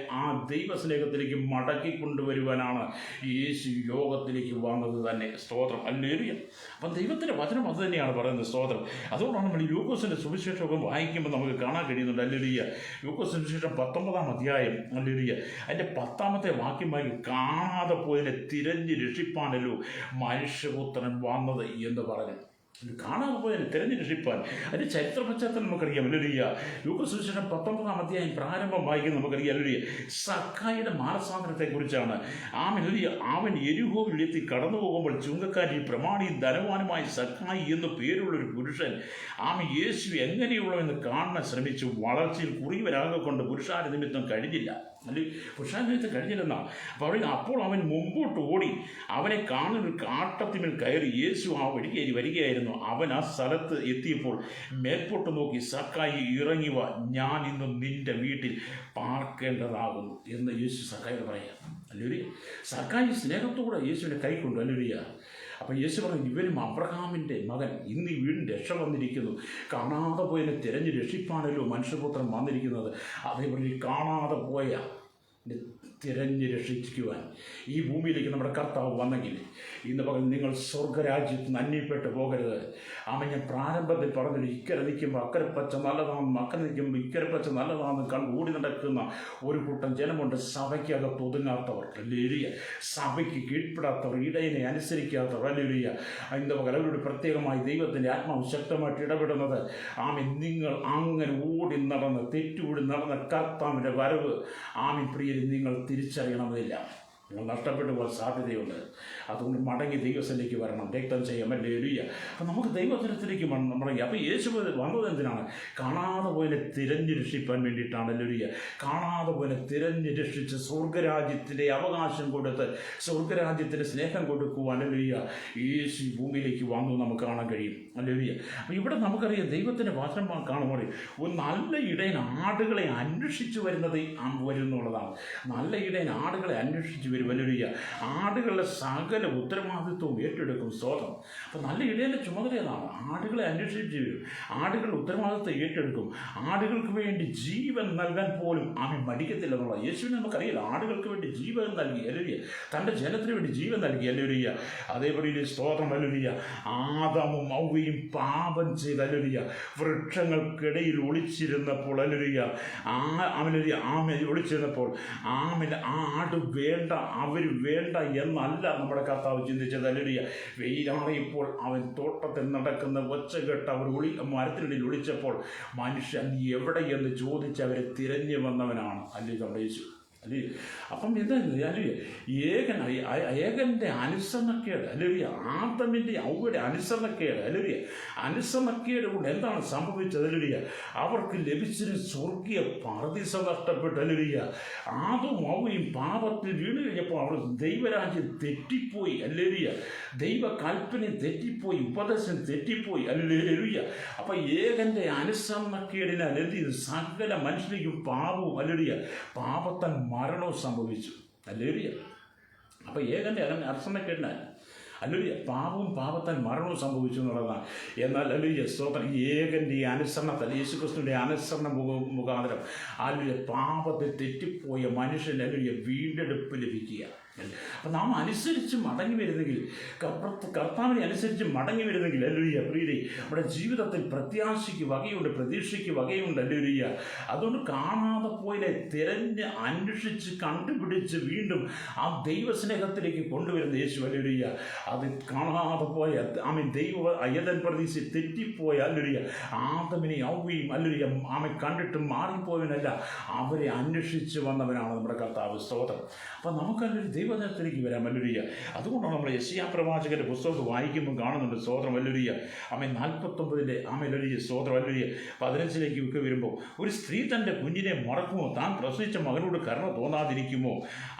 ദൈവ സ്നേഹത്തിലേക്ക് മടക്കി കൊണ്ടുവരുവാനാണ് യേശു ലോകത്തിലേക്ക് വന്നത് തന്നെ. സ്തോത്രം. അല്ലേറിയ അപ്പം ദൈവത്തിൻ്റെ വചനം അത് തന്നെയാണ് പറയുന്നത്. സ്തോത്രം. അതുകൊണ്ടാണ് നമ്മൾ ഈ ലൂക്കോസിൻ്റെ സുവിശേഷമൊക്കെ വായിക്കുമ്പോൾ നമുക്ക് കാണാൻ കഴിയുന്നുണ്ട്. അല്ലേറിയ ലൂക്കോസ് സുവിശേഷം 19-ാം അധ്യായം അല്ലേറിയ അതിൻ്റെ 10-ാമത്തെ വാക്യം വായിക്കും, കാണാതെ പോയതിനെ തിരഞ്ഞ് രക്ഷിപ്പാനല്ലോ മനുഷ്യപുത്രൻ വന്നത് എന്ന് പറഞ്ഞു. കാണാതെ പോയതിനെ തിരഞ്ഞ് രക്ഷിപ്പാൻ. അതിൻ്റെ ചരിത്ര പശ്ചാത്തലം നമുക്കറിയാം. അല്ലേറിയ ലൂക്കോസ് സുവിശേഷം 19-ാം അധ്യായം പ്രാരംഭം വായിക്കുന്നത് നമുക്കറിയാം. അല്ലേറിയ സക്കായിയുടെ മാനസാന്തരത്തെക്കുറിച്ചാണ്. അവൻ യെരിഹോവിലെത്തി കടന്നു പോകുമ്പോൾ ചുങ്കക്കാരി പ്രമാണിയും ധനവാനുമായ സക്കായി എന്ന് പേരുള്ളൊരു പുരുഷൻ യേശു എങ്ങനെയുള്ളവെന്ന് കാണാൻ ശ്രമിച്ചു. വളർച്ചയിൽ കുറിവരാകെ കൊണ്ട് പുരുഷാര നിമിത്തം കഴിഞ്ഞില്ല. പുരുഷാരത്തെ കഴിഞ്ഞില്ലെന്നാണ്. അപ്പോൾ അവൻ മുമ്പോട്ട് ഓടി അവനെ കാണുന്ന കാട്ടത്തിന്മേൽ കയറി. യേശു വഴികേറി വരികയായിരുന്നു. അവൻ ആ സ്ഥലത്ത് എത്തിയപ്പോൾ മേൽപോട്ട് നോക്കി, സക്കായി ഇറങ്ങി വാ, ഞാൻ ഇന്നും നിന്റെ വീട്ടിൽ പാർക്കേണ്ടതാകുന്നു എന്ന് യേശു സക്കായോട് പറയാം. അല്ലേറിയ സക്കായി സ്നേഹത്തോടെ യേശുവിനെ കൈക്കൊണ്ടു. അല്ലേറിയ അപ്പം യേശു പറഞ്ഞു, ഇവരും അബ്രഹാമിൻ്റെ മകൻ ഇന്ന് ഈ വീടിന് രക്ഷ വന്നിരിക്കുന്നു. കാണാതെ പോയതിനെ തിരഞ്ഞ് രക്ഷിപ്പാണല്ലോ മനുഷ്യപുത്രൻ വന്നിരിക്കുന്നത്. അതേപോലെ കാണാതെ പോയ തിരഞ്ഞ് രക്ഷിക്കുവാൻ ഈ ഭൂമിയിലേക്ക് നമ്മുടെ കർത്താവ് വന്നെങ്കിൽ ഇന്ന് പകൽ നിങ്ങൾ സ്വർഗരാജ്യത്ത് നിന്ന് അന്യപ്പെട്ടു പോകരുത്. ഞാൻ പ്രാരംഭത്തിൽ പറഞ്ഞിട്ട് ഇക്കരെ നിൽക്കുമ്പോൾ അക്കരെ പച്ച നല്ലതാണെന്നും അക്കരെ നിൽക്കുമ്പോൾ ഇക്കരെ പച്ച നല്ലതാണെന്നും കണ്ട് ഓടി നടക്കുന്ന ഒരു കൂട്ടം ജനമുണ്ട്. സഭയ്ക്കകത്ത് ഒതുങ്ങാത്തവർ. അല്ലേറിയ സഭയ്ക്ക് കീഴ്പ്പെടാത്തവർ, ഇടയനെ അനുസരിക്കാത്തവർ. അല്ലേറിയ ഇന്ന് പകൽ അവരോട് പ്രത്യേകമായി ദൈവത്തിൻ്റെ ആത്മാവ് ശക്തമായിട്ട് ഇടപെടുന്നത് നിങ്ങൾ അങ്ങനെ ഓടി നടന്ന് തെറ്റുകൂടി നടന്ന കർത്താവിൻ്റെ വരവ് പ്രിയരെ നിങ്ങൾ തിരിച്ചറിയണമെന്നില്ല. നിങ്ങൾ നഷ്ടപ്പെട്ടു പോകാൻ സാധ്യതയുണ്ട്. അതുകൊണ്ട് മടങ്ങി ദൈവത്തിലേക്ക് വരണം, രക്തം ചെയ്യാൻ ഹല്ലേലൂയ. അപ്പം നമുക്ക് ദൈവത്തിലേക്ക് മടങ്ങി. അപ്പോൾ യേശു വന്നത് എന്തിനാണ്? കാണാതെ പോയതിനെ തിരഞ്ഞു രക്ഷിപ്പാൻ വേണ്ടിയിട്ടാണ്. ഹല്ലേലൂയ. കാണാതെ പോയതിനെ തിരഞ്ഞു രക്ഷിച്ച് സ്വർഗരാജ്യത്തിൻ്റെ അവകാശം കൊടുത്ത് സ്വർഗരാജ്യത്തിൻ്റെ സ്നേഹം കൊടുക്കുവാൻ ഹല്ലേലൂയ യേശു ഭൂമിയിലേക്ക് വന്നു നമുക്ക് കാണാൻ കഴിയും. ഹല്ലേലൂയ. അപ്പോൾ ഇവിടെ നമുക്കറിയാം ദൈവത്തിൻ്റെ വചനം കാണുമ്പോൾ ഒരു നല്ല ഇടയൻ ആടുകളെ അന്വേഷിച്ച് വരുന്നുള്ളതാണ്. നല്ല ഇടയൻ ആടുകളെ അന്വേഷിച്ച് വരും. ഹല്ലേലൂയ. ആടുകളുടെ സകല ഉത്തരവാദിത്വവും ഏറ്റെടുക്കും. സ്തോത്രം. അപ്പം നല്ല ഇടയൻ്റെ ചുമതല ഏതാണ്? ആടുകളെ അന്വേഷിച്ച് വരും. ആടുകളുടെ ഉത്തരവാദിത്വം ഏറ്റെടുക്കും. ആടുകൾക്ക് വേണ്ടി ജീവൻ നൽകാൻ പോലും അവൻ മടിക്കത്തില്ല എന്നുള്ളത് യേശുവിനെ നമുക്കറിയില്ല. ആടുകൾക്ക് വേണ്ടി ജീവൻ നൽകി. ഹല്ലേലൂയ. തൻ്റെ ജനത്തിന് വേണ്ടി ജീവൻ നൽകി. ഹല്ലേലൂയ. അതേപോലെ സ്തോത്രം. ഹല്ലേലൂയ. ആദാമും ഹവ്വയും പാപം ചെയ്ത് ഹല്ലേലൂയ വൃക്ഷങ്ങൾക്കിടയിൽ ഒളിച്ചിരുന്നപ്പോൾ ഹല്ലേലൂയ ഒളിച്ചിരുന്നപ്പോൾ ആട് വേണ്ട, അവർ വേണ്ട എന്നല്ല നമ്മുടെ കർത്താവ് ചിന്തിച്ചത്. ഹല്ലേലൂയ. വെയിലാറിയപ്പോൾ അവൻ തോട്ടത്തിൽ നടക്കുന്ന ഒച്ച കേട്ട് അവർ മരത്തിനിടയിൽ ഒളിച്ചപ്പോൾ മനുഷ്യൻ എവിടെയെന്ന് ചോദിച്ച് അവരെ തിരഞ്ഞു വന്നവനാണ് അല്ലേ നമ്മുടെ യേശു. അല്ലേ? അപ്പം എന്താ ഏകൻ്റെ അനുസരണക്കേട് ഹല്ലേലൂയ. ആദമിൻ്റെ ഹവ്വയുടെ അനുസരണക്കേട് ഹല്ലേലൂയ. അനുസരണക്കേട് കൊണ്ട് എന്താണ് സംഭവിച്ചത്? ഹല്ലേലൂയ. അവർക്ക് ലഭിച്ചൊരു സ്വർഗീയ പറുദീസ നഷ്ടപ്പെട്ടു. ഹല്ലേലൂയ. ആദവും ഹവ്വയും പാപത്തിൽ വീണ് കഴിഞ്ഞപ്പോൾ അവർ ദൈവരാജ്യം തെറ്റിപ്പോയി. ഹല്ലേലൂയ. ദൈവ കൽപ്പന തെറ്റിപ്പോയി, ഉപദേശം തെറ്റിപ്പോയി. ഹല്ലേലൂയ. അപ്പം ഏകൻ്റെ അനുസരണക്കേടിനാൽ സകല മനുഷ്യരിക്കും പാപവും ഹല്ലേലൂയ പാപത്താൽ മരണവും സംഭവിച്ചു. ഹല്ലേലൂയ. അപ്പം ഏകൻ്റെ അനുസരണക്കേടിനാൽ ഹല്ലേലൂയ പാപവും പാപത്താൽ മരണവും സംഭവിച്ചു എന്നുള്ളതാണ്. എന്നാൽ ഹല്ലേലൂയ സ്തോത്രം ഏകൻ്റെ ഈ അനുസരണത്താൽ യേശുക്രിസ്തുവിൻ്റെ അനുസരണ മുഖാന്തരം ഹല്ലേലൂയ പാപത്തിൽ തെറ്റിപ്പോയ മനുഷ്യൻ ഹല്ലേലൂയ വീണ്ടെടുപ്പ് ലഭിക്കുക. അപ്പം നാം അനുസരിച്ച് മടങ്ങി വരുന്നെങ്കിൽ, കർത്താവിനെ അനുസരിച്ച് മടങ്ങി വരുന്നെങ്കിൽ ഹല്ലേലൂയ പ്രിയരേ നമ്മുടെ ജീവിതത്തിൽ പ്രത്യാശയ്ക്ക് വകയുണ്ട്, പ്രതീക്ഷയ്ക്ക് വകയുണ്ട്. ഹല്ലേലൂയ. അതുകൊണ്ട് കാണാതെ പോയതിനെ തിരഞ്ഞ് അന്വേഷിച്ച് കണ്ടുപിടിച്ച് വീണ്ടും ആ ദൈവസ്നേഹത്തിലേക്ക് കൊണ്ടുവരുന്ന യേശു. ഹല്ലേലൂയ. അത് കാണാതെ പോയ ദൈവ അയതൻ പ്രതീക്ഷ തെറ്റിപ്പോയ ഹല്ലേലൂയ ആദമിനെ ഹവ്വയും ഹല്ലേലൂയ കണ്ടിട്ട് മാറിപ്പോയവനല്ല, അവരെ അന്വേഷിച്ച് വന്നവനാണ് നമ്മുടെ കർത്താവ്. സ്തോത്രം. അപ്പം നമുക്കല്ലൊരു ദൈവജനത്തിലേക്ക് വരാം. ഹല്ലേലൂയ. അതുകൊണ്ടാണ് നമ്മൾ യെശയ്യാ പ്രവാചകന്റെ പുസ്തകം വായിക്കുമ്പോൾ കാണുന്നുണ്ട്. സ്തോത്രം. ഹല്ലേലൂയ. 49 ഹല്ലേലൂയ സ്തോത്രം. ഹല്ലേലൂയ 15 ഒക്കെ വരുമ്പോൾ ഒരു സ്ത്രീ തൻ്റെ കുഞ്ഞിനെ മറക്കുമോ? താൻ പ്രസവിച്ച മകനോട് കരുണ തോന്നാതിരിക്കുമോ?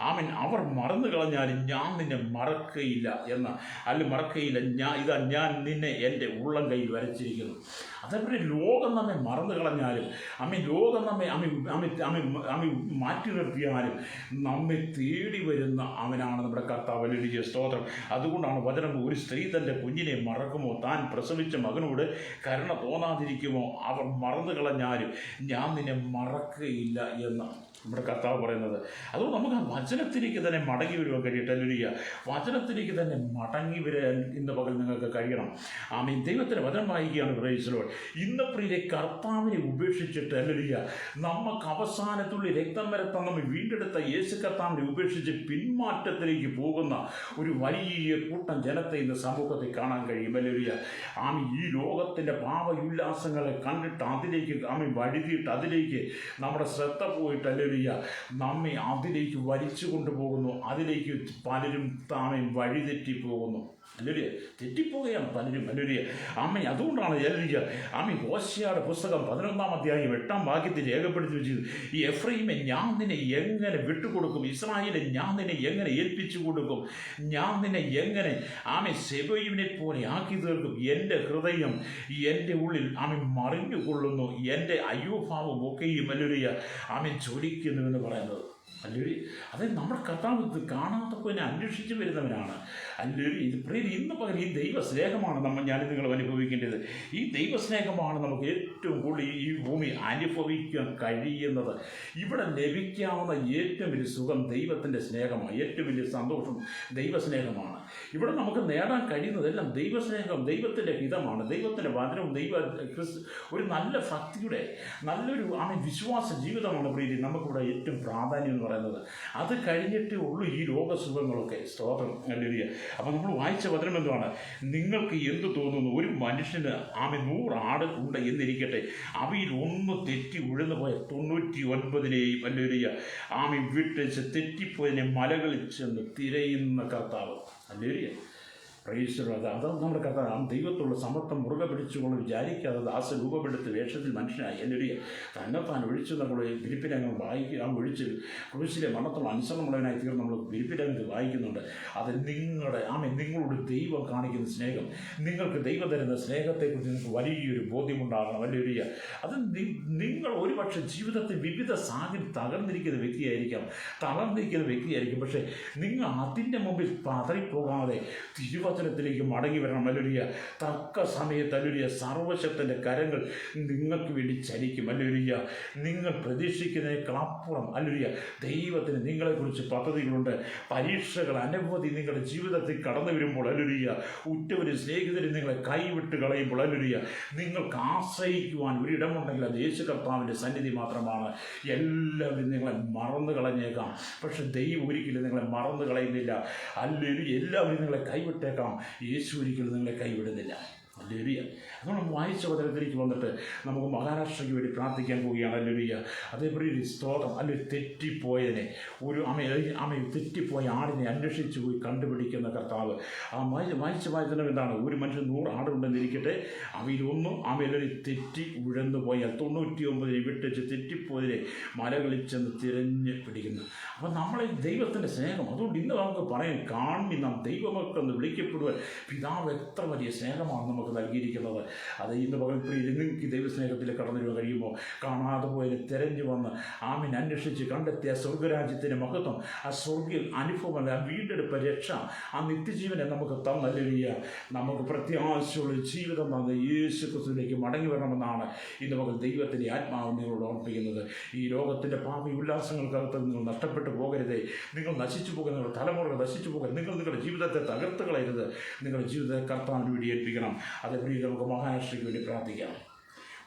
അവർ മറന്നു കളഞ്ഞാലും ഞാൻ നിന്നെ മറക്കയില്ല മറക്കയില്ല. ഞാൻ നിന്നെ എൻ്റെ ഉള്ളം കയ്യിൽ വരച്ചിരിക്കുന്നു. അതേപോലെ ലോകം നമ്മെ മറന്നു കളഞ്ഞാലും ലോകം നമ്മെ മാറ്റി നിർത്തിയാലും നമ്മെ തേടി വരുന്ന അവനാണ് നമ്മുടെ കർത്താവ്. ഹല്ലേലൂയ സ്തോത്രം. അതുകൊണ്ടാണ് വചനം ഒരു സ്ത്രീ തൻ്റെ കുഞ്ഞിനെ മറക്കുമോ? താൻ പ്രസവിച്ച മകനോട് കരുണ തോന്നാതിരിക്കുമോ? അവർ മറന്നു കളഞ്ഞാലും ഞാൻ നിന്നെ മറക്കുകയില്ല എന്ന് നമ്മുടെ കർത്താവ് പറയുന്നത്. അതുകൊണ്ട് നമുക്ക് ആ വചനത്തിലേക്ക് തന്നെ മടങ്ങി വരുവാൻ കഴിയട്ടെ. ഹല്ലേലൂയ. വചനത്തിലേക്ക് തന്നെ മടങ്ങി വരാൻ ഇന്ന് പകൽ നിങ്ങൾക്ക് കഴിയണം. ദൈവത്തിൻ്റെ വചനം വായിക്കുകയാണ്. Praise lord. ഇന്ന് പ്രിയരെ കർത്താവിനെ ഉപേക്ഷിച്ചിട്ട് ഹല്ലേലൂയ നമുക്ക് അവസാനത്തുള്ളി രക്തം വരത്താൻ നമ്മെ വീണ്ടെടുത്ത യേശു കർത്താവിനെ ഉപേക്ഷിച്ച് പിന്മാറ്റത്തിലേക്ക് പോകുന്ന ഒരു വലിയ കൂട്ടം ജനത്തെ ഇന്ന് സമൂഹത്തിൽ കാണാൻ കഴിയും. ഹല്ലേലൂയ. ഈ ലോകത്തിൻ്റെ പാപയുല്ലാസങ്ങളെ കണ്ടിട്ട് അതിലേക്ക് വഴുതിയിട്ട് അതിലേക്ക് നമ്മുടെ ശ്രദ്ധ പോയിട്ട് ഹല്ലേലൂയ നമ്മെ അതിലേക്ക് വലിച്ചു കൊണ്ടുപോകുന്നു. അതിലേക്ക് പലരും വഴിതെറ്റി പോകുന്നു. ഹല്ലേലൂയ. തെറ്റിപ്പോവുകയാണ് പലരും. ഹല്ലേലൂയ. അതുകൊണ്ടാണ് ഹല്ലേലൂയ ഹോശേയയുടെ പുസ്തകം 11-ാം അധ്യായം 8-ാം വാക്യത്തിൽ രേഖപ്പെടുത്തി വെച്ചത്, ഈ എഫ്രയീമെ ഞാൻ നിന്നെ എങ്ങനെ വിട്ടുകൊടുക്കും? ഇസ്രായേലെ ഞാൻ നിന്നെ എങ്ങനെ ഏൽപ്പിച്ചു കൊടുക്കും? ഞാൻ നിന്നെ എങ്ങനെ സെബോയിമിനെ പോലെ ആക്കി തീർക്കും? എൻ്റെ ഹൃദയം എൻ്റെ ഉള്ളിൽ മറിഞ്ഞുകൊള്ളുന്നു, എൻ്റെ അയ്യോഭാവം ഒക്കെയും ഹല്ലേലൂയ ജ്വലിക്കുന്നുവെന്ന് പറയുന്നത്. ഹല്ലേലൂയ. അതായത് നമ്മുടെ കർത്താവ് കാണാത്തപ്പോനെ അന്വേഷിച്ച് വരുന്നവനാണ്. ഹല്ലേലൂയ. ഇന്ന് പകരം ഈ ദൈവസ്നേഹമാണ് ഞാൻ നിങ്ങൾ അനുഭവിക്കേണ്ടത്. ഈ ദൈവസ്നേഹമാണ് നമുക്ക് ഏറ്റവും കൂടുതൽ ഈ ഭൂമി അനുഭവിക്കാൻ കഴിയുന്നത്. ഇവിടെ ലഭിക്കാവുന്ന ഏറ്റവും വലിയ സുഖം ദൈവത്തിൻ്റെ സ്നേഹമാണ്. ഏറ്റവും വലിയ സന്തോഷം ദൈവസ്നേഹമാണ്. ഇവിടെ നമുക്ക് നേടാൻ കഴിയുന്നതെല്ലാം ദൈവസ്നേഹം, ദൈവത്തിൻ്റെ ഹിതമാണ്, ദൈവത്തിൻ്റെ വചനവും ഒരു നല്ല ഭക്തിയുടെ നല്ലൊരു വിശ്വാസ ജീവിതമാണ് പ്രീതി നമുക്കിവിടെ ഏറ്റവും പ്രാധാന്യം എന്ന് പറയുന്നത്. അത് കഴിഞ്ഞിട്ടേ ഉള്ളൂ ഈ ലോകസുഖങ്ങളൊക്കെ. സ്തോത്രം, ഹല്ലേലൂയ. അപ്പം നമ്മൾ വായിച്ച വചനം എന്തുവാണ്? നിങ്ങൾക്ക് എന്ത് തോന്നുന്നു? ഒരു മനുഷ്യന് 100 ആട് ഉണ്ട് എന്നിരിക്കട്ടെ, അവയിൽ ഒന്ന് തെറ്റി ഉഴന്നു പോയ 99നെയും ഹല്ലേലൂയ വിട്ടേച്ച് തെറ്റിപ്പോയതിനെ മലകളിൽ ചെന്ന് തിരയുന്ന കർത്താവ്. ഹല്ലേലൂയ. പ്രൈസലോർഡ്. അത് നമ്മുടെ കർത്താവ്. ദൈവത്തുള്ള സമത്വം മുറുകെ പിടിച്ചുകൊണ്ട് വിചാരിക്കാതെ ദാസ രൂപപ്പെടുത്തി വേഷത്തിൽ മനുഷ്യനായി ഹല്ലേലൂയ തന്നെത്താൻ ഒഴിച്ചു. നമ്മൾ ഫിലിപ്പിനങ്ങൾ വായിക്കുക, ഒഴിച്ച് ക്രൂശിലെ മരണത്തുള്ള അനുസരണമുള്ളവനായി തീർന്ന് നമ്മൾ ഫിലിപ്പിനങ്ങൾ വായിക്കുന്നുണ്ട്. അത് നിങ്ങളോട് ദൈവം കാണിക്കുന്ന സ്നേഹം, നിങ്ങൾക്ക് ദൈവം തരുന്ന സ്നേഹത്തെക്കുറിച്ച് നിങ്ങൾക്ക് വലിയൊരു ബോധ്യമുണ്ടാകണം. ഹല്ലേലൂയ. അത് നിങ്ങൾ ഒരുപക്ഷെ ജീവിതത്തിൽ വിവിധ സാഹചര്യം തകർന്നിരിക്കുന്ന വ്യക്തിയായിരിക്കും. പക്ഷേ നിങ്ങൾ അതിൻ്റെ മുമ്പിൽ പതറിപ്പോകാതെ തിരുവചനത്തിലേക്ക് മടങ്ങി വരണം. ഹല്ലേലൂയ. തക്ക സമയത്ത് ഹല്ലേലൂയ സർവശക്തൻ്റെ കരങ്ങൾ നിങ്ങൾക്ക് വേണ്ടി ചലിക്കും. ഹല്ലേലൂയ. നിങ്ങൾ പ്രതീക്ഷിക്കുന്നതിനേക്കാളപ്പുറം ഹല്ലേലൂയ ദൈവത്തിന് നിങ്ങളെക്കുറിച്ച് പദ്ധതികളുണ്ട്. പരീക്ഷകൾ അനവധി നിങ്ങളുടെ ജീവിതത്തിൽ കടന്നു വരുമ്പോൾ ഹല്ലേലൂയ ഉറ്റവരും സ്നേഹിതരും നിങ്ങളെ കൈവിട്ട് കളയുമ്പോൾ ഹല്ലേലൂയ നിങ്ങൾക്ക് ആശ്രയിക്കുവാൻ ഒരിടമുണ്ടെങ്കിൽ അത് യേശു കർത്താവിൻ്റെ സന്നിധി മാത്രമാണ്. എല്ലാവരും നിങ്ങളെ മറന്നു കളഞ്ഞേക്കാം, പക്ഷെ ദൈവം ഒരിക്കലും നിങ്ങളെ മറന്നു കളയുന്നില്ല. ഹല്ലേലൂയ. എല്ലാവരും നിങ്ങളെ കൈവിട്ടേക്കാം, യേശു ഒരിക്കലും നിങ്ങളെ കൈവിടുന്നില്ല. ഹല്ലേലൂയ. അതുകൊണ്ട് വായിച്ച വചനത്തിലേക്ക് വന്നിട്ട് നമുക്ക് മഹാരാഷ്ട്രയ്ക്ക് വേണ്ടി പ്രാർത്ഥിക്കാൻ പോവുകയാണ്. ഹല്ലേലൂയ. അതേപോലെ ഒരു സ്തോത്രം. അല്ലെങ്കിൽ തെറ്റിപ്പോയതിനെ തെറ്റിപ്പോയ ആടിനെ അന്വേഷിച്ച് പോയി കണ്ടുപിടിക്കുന്ന കർത്താവ്. വായിച്ച വചനം എന്താണ്? ഒരു മനുഷ്യൻ 100 ആടുണ്ടെന്നിരിക്കട്ടെ, അവയിലൊന്നും തെറ്റി ഉഴന്നു പോയാൽ 99 വിട്ടേച്ച് തെറ്റിപ്പോയതിനെ മലകളിൽ ചെന്ന് തിരഞ്ഞ് പിടിക്കുന്നു. അപ്പം നമ്മളെ ദൈവത്തിൻ്റെ സ്നേഹം. അതുകൊണ്ട് ഇന്ന് നമുക്ക് പറയാം, കാണി നാം ദൈവമക്കളെന്ന് വിളിക്കപ്പെടുവാൻ പിതാവ് എത്ര വലിയ സ്നേഹമാണ് നമുക്ക് നൽകിയിരിക്കുന്നത്. അത് ഇന്ന് പകൽ നിങ്ങൾക്ക് ദൈവസ്നേഹത്തിൽ കടന്നു വരാൻ കഴിയുമ്പോൾ കാണാതെ പോയതിനെ തിരഞ്ഞു വന്ന് അന്വേഷിച്ച് കണ്ടെത്തിയ സ്വർഗരാജ്യത്തിൻ്റെ മഹത്വം, ആ സ്വർഗീയ അനുഭവം, ആ വീണ്ടെടുപ്പ്, രക്ഷ, ആ നിത്യജീവനെ നമുക്ക് തന്നല്ലേലൂയ. നമുക്ക് പ്രത്യാശയുള്ള ജീവിതം തന്ന യേശു ക്രിസ്തുവിലേക്ക് മടങ്ങി വരണമെന്നാണ് ഇന്ന് പകൽ ദൈവത്തിൻ്റെ ആത്മാവ് നിങ്ങളോട് ഓർമ്മിപ്പിക്കുന്നത്. ഈ ലോകത്തിൻ്റെ പാപി ഉല്ലാസങ്ങൾക്കകത്ത് നിങ്ങൾ നഷ്ടപ്പെട്ടു പോകരുതേ. നിങ്ങൾ നശിച്ചു പോകുക, നിങ്ങളുടെ തലമുറകൾ നശിച്ചു പോകരുത്. നിങ്ങളുടെ ജീവിതത്തെ തകർത്ത് കളയരുത്. നിങ്ങളുടെ ജീവിതത്തെ കർത്താവിന് വേണ്ടി ഏൽപ്പിക്കണം. അതേപോലെ നമുക്ക് മഹാരാഷ്ട്രയ്ക്ക് വേണ്ടി പ്രാർത്ഥിക്കാം.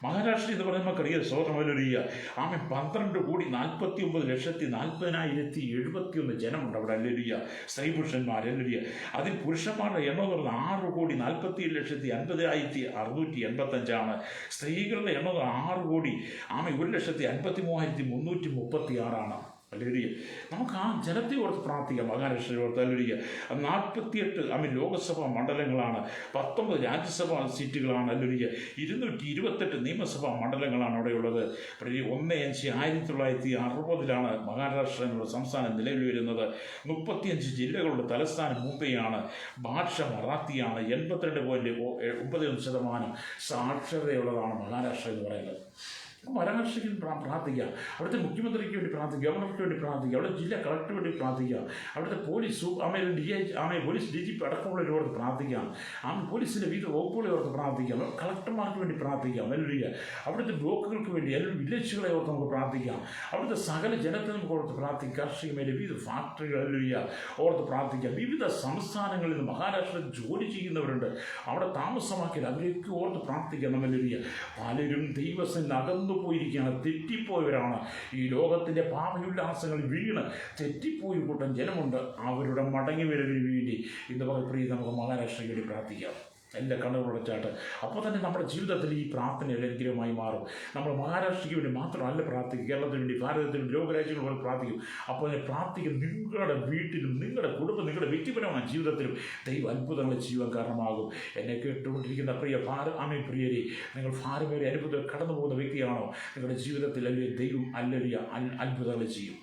മഹാരാഷ്ട്ര എന്ന് പറയുമ്പോൾ നമുക്കറിയാം, സ്തോത്രം, ഹല്ലേലൂയ. 12,40,40,071 ജനമുണ്ട് അവിടെ. ഹല്ലേലൂയ. സ്ത്രീ പുരുഷന്മാർ. ഹല്ലേലൂയ. അതിൽ പുരുഷന്മാരുടെ എണ്ണം എന്ന് പറഞ്ഞാൽ 6,47,50,685. സ്ത്രീകളുടെ എണ്ണം 6,153,336. ഹല്ലേലൂയ. നമുക്ക് ആ ജനത്തെ ഓർത്ത് പ്രാർത്ഥിക്കാം. മഹാരാഷ്ട്രയെ ഓർത്ത്. ഹല്ലേലൂയ. 48 ലോകസഭാ മണ്ഡലങ്ങളാണ്, 19 രാജ്യസഭാ സീറ്റുകളാണ്. ഹല്ലേലൂയ. 228 നിയമസഭാ മണ്ഡലങ്ങളാണ് അവിടെയുള്ളത്. 1/5/1960 മഹാരാഷ്ട്ര എന്നുള്ള സംസ്ഥാനം നിലവിൽ വരുന്നത്. 35 ജില്ലകളുടെ തലസ്ഥാനം മുംബൈയാണ്. ഭാഷ മറാത്തിയാണ്. 82.91% സാക്ഷരതയുള്ളതാണ് മഹാരാഷ്ട്ര എന്ന് പറയുന്നത്. മഹാരാഷ്ട്രയ്ക്ക് പ്രാർത്ഥിക്കുക. അവിടുത്തെ മുഖ്യമന്ത്രിക്ക് വേണ്ടി പ്രാർത്ഥിക്കുക, ഗവർണർക്ക് വേണ്ടി പ്രാർത്ഥിക്കുക, അവിടെ ജില്ലാ കളക്ടർക്ക് വേണ്ടി പ്രാർത്ഥിക്കുക, അവിടുത്തെ പോലീസ് പോലീസ് DGP അടക്കമുള്ളവരോട് പ്രാർത്ഥിക്കാം. പോലീസിൻ്റെ വിവിധ വകുപ്പുകളെ ഓർത്ത് പ്രാർത്ഥിക്കാം. കളക്ടർമാർക്ക് വേണ്ടി പ്രാർത്ഥിക്കാം. ഹല്ലേലൂയ. അവിടുത്തെ ബ്ലോക്കുകൾക്ക് വേണ്ടി, അല്ലെങ്കിൽ വില്ലേജുകളെ ഓർത്ത് നമുക്ക് പ്രാർത്ഥിക്കാം. അവിടുത്തെ സകല ജനത്തെ നമുക്ക് ഓർത്ത് പ്രാർത്ഥിക്കാം. കാർഷിക മേഖല, വിവിധ ഫാക്ടറികൾ ഹല്ലേലൂയ ഓർത്ത് പ്രാർത്ഥിക്കാം. വിവിധ സംസ്ഥാനങ്ങളിൽ നിന്ന് മഹാരാഷ്ട്രയിൽ ജോലി ചെയ്യുന്നവരുണ്ട്, അവിടെ താമസമാക്കിയത്, അവരെയൊക്കെ ഓർത്ത് പ്രാർത്ഥിക്കാം. ഹല്ലേലൂയ. പലരും ദൈവസന്നിധിയിൽ അകന്നു പോയിരിക്കുകയാണ്, തെറ്റിപ്പോയവരാണ്. ഈ ലോകത്തിൻ്റെ പാപയുല്ലാസങ്ങളിൽ വീണ് തെറ്റിപ്പോയി കൂട്ടം ജനമുണ്ട്. അവരുടെ മടങ്ങി വരവിന് വേണ്ടി ഇന്ന് പ്രിയ നമുക്ക് മഹാരാഷ്ട്രയ്ക്ക് വേണ്ടി പ്രാർത്ഥിക്കാം. എല്ലാ കണ്ണുകളടച്ചാട്ട്. അപ്പോൾ തന്നെ നമ്മുടെ ജീവിതത്തിൽ ഈ പ്രാർത്ഥന അനുഗ്രഹമായി മാറും. നമ്മൾ മഹാരാഷ്ട്രയ്ക്ക് വേണ്ടി മാത്രമല്ല പ്രാർത്ഥിക്കും, കേരളത്തിന് വേണ്ടി, ഭാരതത്തിന് വേണ്ടി, ലോകരാജ്യങ്ങൾ പോലെ പ്രാർത്ഥിക്കും. അപ്പോൾ പ്രാർത്ഥിക്കും നിങ്ങളുടെ വീട്ടിലും, നിങ്ങളുടെ കുടുംബം, നിങ്ങളുടെ വ്യക്തിപരമായ ജീവിതത്തിലും ദൈവ അത്ഭുതങ്ങൾ ചെയ്യുവാൻ കാരണമാകും. എന്നെ കേട്ടുകൊണ്ടിരിക്കുന്ന പ്രിയരെ, നിങ്ങൾ ഭാരമേറിയ അനുഭവത്തിൽ കടന്നു പോകുന്ന വ്യക്തിയാണോ? നിങ്ങളുടെ ജീവിതത്തിൽ അല്ലെങ്കിൽ ദൈവം അത്ഭുതങ്ങൾ ചെയ്യും.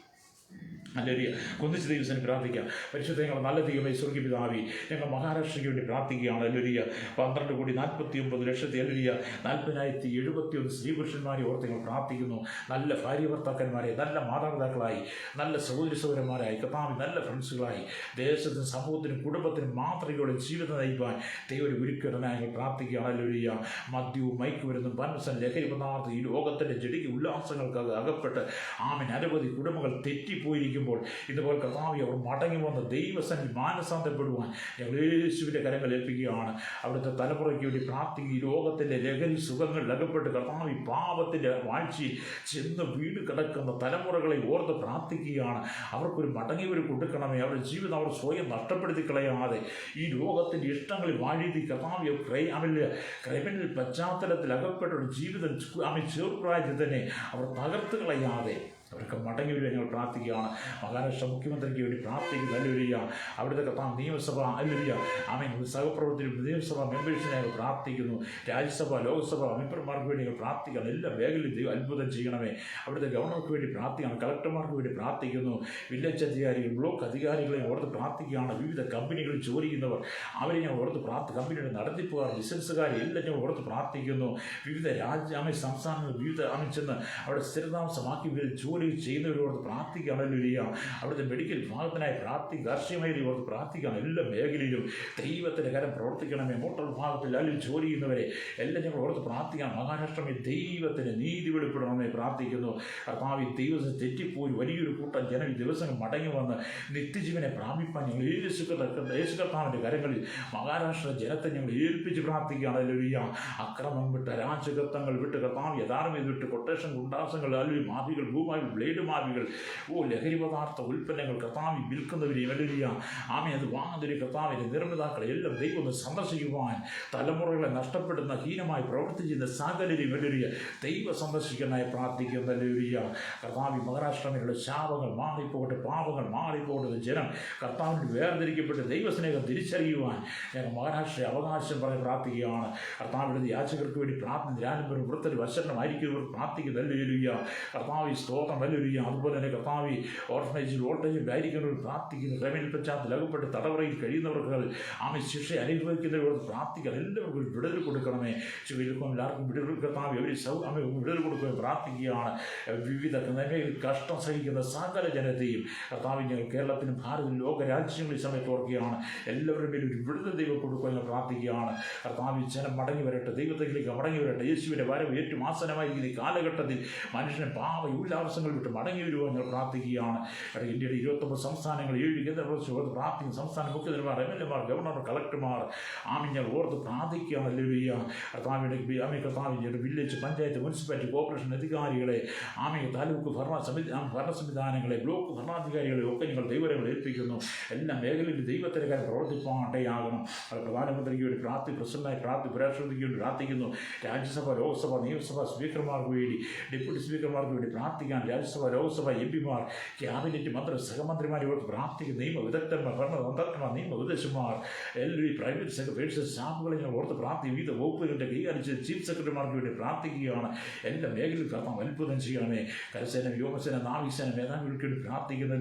ഹല്ലേലൂയ. ഒന്നിച്ച് ദൈവത്തിന് പ്രാർത്ഥിക്കാം. പരിശുദ്ധ ഞങ്ങൾ നല്ല ദൈവമേ, സ്വർഗ്ഗീയ പിതാവേ, ഞങ്ങൾ മഹാരാഷ്ട്രയ്ക്ക് വേണ്ടി പ്രാർത്ഥിക്കുകയാണ്. ഹല്ലേലൂയ. 12,49,00,000 ഹല്ലേലൂയ 40,071 സ്ത്രീ പുരുഷന്മാരെ ഓർത്ത് ഞങ്ങൾ പ്രാർത്ഥിക്കുന്നു. നല്ല ഭാര്യ ഭർത്താക്കന്മാരെ, നല്ല മാതാപിതാക്കളായി, നല്ല സഹോദരി സഹോദരന്മാരായി, കർത്താവ് നല്ല ഫ്രണ്ട്സുകളായി, ദേശത്തിനും സമൂഹത്തിനും കുടുംബത്തിനും മാതൃകയോടെ ജീവിതം നയിക്കുവാൻ ദൈവം ഒരുക്കിയിടനായി ഞങ്ങൾ പ്രാർത്ഥിക്കുകയാണ്. ഹല്ലേലൂയ. മദ്യവും മയക്കുമരുന്നും പരസ്യം ലഹരി പദാർത്ഥം ഈ ലോകത്തിൻ്റെ ജടിക ഉല്ലാസങ്ങൾക്ക് അകപ്പെട്ട് അനവധി കുടുംബങ്ങൾ തെറ്റിപ്പോയിരിക്കും. ചിന്തിക്കുമ്പോൾ ഇതുപോലെ കർത്താവെ അവർ മടങ്ങി വന്ന് ദൈവസന്നിധി മാനസാന്തരപ്പെടുവാൻ ഞങ്ങൾ യേശുവിൻ്റെ കരങ്ങൾ ഏൽപ്പിക്കുകയാണ്. അവിടുത്തെ തലമുറയ്ക്ക് വേണ്ടി പ്രാർത്ഥിക്കുക. ഈ ലോകത്തിൻ്റെ ലഹരി സുഖങ്ങളിൽ അകപ്പെട്ട് കർത്താവ് പാപത്തിൻ്റെ വാഴ്ചയിൽ ചെന്ന് വീട് കിടക്കുന്ന തലമുറകളെ ഓർത്ത് പ്രാർത്ഥിക്കുകയാണ്. അവർക്കൊരു മടങ്ങിയവർ കൊടുക്കണമേ. അവരുടെ ജീവിതം അവർ സ്വയം നഷ്ടപ്പെടുത്തി കളയാതെ ഈ ലോകത്തിൻ്റെ ഇഷ്ടങ്ങളിൽ വാഴുതി കർത്താവ് ക്രിമിനൽ പശ്ചാത്തലത്തിൽ അകപ്പെട്ട ഒരു ജീവിതം ചെറുപ്രായത്തിൽ തന്നെ അവർ തകർത്ത് കളയാതെ അവർക്ക് മടങ്ങി വരുവാൻ ഞങ്ങൾ പ്രാർത്ഥിക്കുകയാണ്. മഹാരാഷ്ട്ര മുഖ്യമന്ത്രിക്ക് വേണ്ടി പ്രാർത്ഥിക്കുന്നു. അല്ലുരിയ അവിടുത്തെ കർത്താവ് നിയമസഭ അല്ലുരിയ ആമേൻ സഹപ്രവർത്തകരും നിയമസഭാ മെമ്പേഴ്സിനെ ഞങ്ങൾ പ്രാർത്ഥിക്കുന്നു. രാജ്യസഭ ലോക്സഭ മെമ്പർമാർക്ക് വേണ്ടി ഞങ്ങൾ പ്രാർത്ഥിക്കണം. എല്ലാ മേഖലയിലും അത്ഭുതം ചെയ്യണമേ. അവിടുത്തെ ഗവർണർക്ക് വേണ്ടി പ്രാർത്ഥിക്കണം. കളക്ടർമാർക്ക് വേണ്ടി പ്രാർത്ഥിക്കുന്നു. വില്ലേജ് അധികാരികൾ ബ്ലോക്ക് അധികാരികളെ ഓർത്ത് പ്രാർത്ഥിക്കുകയാണ്. വിവിധ കമ്പനികളിൽ ജോലി ചെയ്യുന്നവർ അവരെ ഞങ്ങൾ ഓർത്ത് കമ്പനിയുടെ നടത്തിപ്പുകാർ ബിസിനസ്സുകാരെ എല്ലാം ഞങ്ങൾ ഓർത്ത് പ്രാർത്ഥിക്കുന്നു. വിവിധ സംസ്ഥാനങ്ങൾ വിവിധ ചെന്ന് അവിടെ സ്ഥിരതാമസമാക്കി ജോലി ചെയ്യുന്നവരോട് പ്രാർത്ഥിക്കുകയാണല്ലോ. അവിടുത്തെ മെഡിക്കൽ വിഭാഗത്തിനായി കാർഷികമായി ഓർത്ത് പ്രാർത്ഥിക്കുകയാണ്. എല്ലാ മേഖലയിലും ദൈവത്തിൻ്റെ കാര്യം പ്രവർത്തിക്കണമേ. മോട്ടോർ വിഭാഗത്തിൽ അല്ലെങ്കിൽ ജോലി ചെയ്യുന്നവരെ എല്ലാം ഞങ്ങൾ ഓർത്ത് പ്രാർത്ഥിക്കണം. മഹാരാഷ്ട്രമേ ദൈവത്തിന് നീതി വെളിപ്പെടണമെന്ന് പ്രാർത്ഥിക്കുന്നു. കർത്താവ് ദൈവത്തിന് തെറ്റിപ്പോയി വലിയൊരു കൂട്ടം ജനം ഈ ദിവസങ്ങൾ മടങ്ങി വന്ന് നിത്യജീവനെ പ്രാപിപ്പാൻ ഞങ്ങൾ യേശു കർത്താവിൻ്റെ കരങ്ങളിൽ മഹാരാഷ്ട്ര ജനത്തെ ഞങ്ങൾ ഏൽപ്പിച്ച് പ്രാർത്ഥിക്കുകയാണല്ലോ. അക്രമം വിട്ട് അരാജകത്വങ്ങൾ വിട്ട് കർത്താവ് യഥാർത്ഥം വിട്ട് കൊട്ടേഷൻ ഗുണ്ടാസങ്ങൾ അല്ലെങ്കിൽ മാഫികൾ ഭൂമാഫികൾ ബ്ലേഡ് മാഫികൾ ലഹരി പദാർത്ഥ ഉൽപ്പന്നങ്ങൾ കർത്താവ് വിൽക്കുന്നവരെയും വലിയ ആമെ അത് വാങ്ങുന്നവരെ കർത്താവിൻ്റെ നിർമ്മിതാക്കളെ എല്ലാം ദൈവം ഒന്ന് സന്ദർശിക്കുവാൻ തലമുറകളെ നഷ്ടപ്പെടുന്ന ഹീനമായി പ്രവർത്തിച്ചിരുന്ന സകലരെയും വലിയ ദൈവം സന്ദർശിക്കാനായി പ്രാർത്ഥിക്കുന്ന വലിയ കർത്താവ് മഹാരാഷ്ട്രയിലുള്ള ശാപങ്ങൾ മാറിപ്പോകട്ടെ, പാപങ്ങൾ മാറിപ്പോകട്ടെ. ജനം കർത്താവിന് വേർതിരിക്കപ്പെട്ട് ദൈവസ്നേഹം തിരിച്ചറിയുവാൻ ഞങ്ങൾ മഹാരാഷ്ട്ര അവകാശം പറഞ്ഞ് പ്രാർത്ഥിക്കുകയാണ്. കർത്താവിൻ്റെ യാചകർക്ക് വേണ്ടി നിരാലംബരം വൃത്തൽ വശരണമായിരിക്കുന്നവർ പ്രാർത്ഥിക്കുന്നല്ലേലുയ്യ. കർത്താവ് സ്തോത്രം വല്ലുയ്യ. അതുപോലെ തന്നെ കർത്താവ് ഓർഫനേജിൽ വോൾട്ടേജിൽ ആയിരിക്കുന്നവർ പ്രാർത്ഥിക്കുന്നു. ക്രിമിനൽ പശ്ചാത്തലത്തിൽ അകപ്പെട്ട് തടവറയിൽ കഴിയുന്നവർക്ക് ശിക്ഷ അനുഭവിക്കുന്നവരോട് പ്രാർത്ഥിക്കാൻ എല്ലാവർക്കും വിടുതൽ കൊടുക്കണമേ. എല്ലാവർക്കും വിടുതൽ കർത്താവ് അവർ വിടുതൽ കൊടുക്കുകയും പ്രാർത്ഥിക്കുകയാണ്. വിവിധ കഷ്ടം സഹിക്കുന്ന സകല ജനത്തെയും കർത്താവ് ഞങ്ങൾ കേരളത്തിനും ഭാരതത്തിലും ലോകരാജ്യങ്ങളിൽ സമയത്ത് ഓർക്കുകയാണ്. എല്ലാവരുടെ മേലും ഒരു വിടുതൽ ദൈവം കൊടുക്കുവാൻ പ്രാർത്ഥിക്കുകയാണ്. കർത്താവ് ജനം മടങ്ങി വരട്ടെ, ദൈവത്തിലേക്ക് മടങ്ങി വരട്ടെ. യേശുവിൻ്റെ വരവ് ഏറ്റവും ആസനമായിരിക്കുന്ന ഈ കാലഘട്ടത്തിൽ മനുഷ്യനെ പാവ ഉല്ലാസങ്ങൾ വിട്ട് മടങ്ങി വരുവാൻ ഞങ്ങൾ പ്രാർത്ഥിക്കുകയാണ്. ഇന്ത്യയുടെ 29 സംസ്ഥാനങ്ങൾ 7 കേന്ദ്രപ്രദേശം പ്രാർത്ഥിക്കുന്ന സംസ്ഥാന മുഖ്യമന്ത്രിമാർ, MLA-മാർ, ഗവർണർമാർ, കളക്ടർമാർ ഞങ്ങൾ ഓർത്ത് പ്രാർത്ഥിക്കുകയാണ്. കർത്താവിൻ്റെ വില്ലേജ് പഞ്ചായത്ത് മുനിസിപ്പാലിറ്റി കോർപ്പറേഷൻ അധികാരികളെ താലൂക്ക് ഭരണ സംവിധാനങ്ങളെ ബ്ലോക്ക് ഭരണാധികാരികളെ ഒക്കെ ഞങ്ങൾ ദൈവങ്ങൾ ഏൽപ്പിക്കുന്നു. എല്ലാ മേഖലയിലും ദൈവത്തിൻ്റെ കാര്യം പ്രവർത്തിപ്പാണ്ടയാകണം. പ്രധാനമന്ത്രിക്ക് വേണ്ടി പ്രസിഡന്റായി ഉപരാഷ്ട്രപതിക്ക് വേണ്ടി പ്രാർത്ഥിക്കുന്നു. രാജ്യസഭ ലോക്സഭ നിയമസഭ സ്പീക്കർമാർക്ക് വേണ്ടി ഡെപ്യൂട്ടി സ്പീക്കർമാർക്ക് വേണ്ടി പ്രാർത്ഥിക്കാൻ രാജ്യസഭ ലോക്സഭ MP-മാർ ക്യാബിനറ്റ് മന്ത്രി സഹമന്ത്രിമാരോട് പ്രാർത്ഥിക്കുന്ന നിയമ വിദഗ്ധന്മാർ ഭരണതന്ത്രജ്ഞന്മാർ നിയമ ഉപദേശന്മാർ എല്ലാവരും പ്രൈവറ്റ് സെക്രട്ടറീസ് സ്റ്റാഫുകളെ ഞങ്ങൾ ഓർത്ത് വിവിധ വകുപ്പുകളുടെ കൈകാര്യം ചീഫ് സെക്രട്ടറിമാർക്ക് വേണ്ടി പ്രാർത്ഥിക്കുകയാണ്. എല്ലാ മേഖലയിൽ കർത്താവ് അത്ഭുതം ചെയ്യണമേ. കരസേന വ്യോമസേന നാവികസേന മേധാവികൾക്ക് വേണ്ടി പ്രാർത്ഥിക്കുന്ന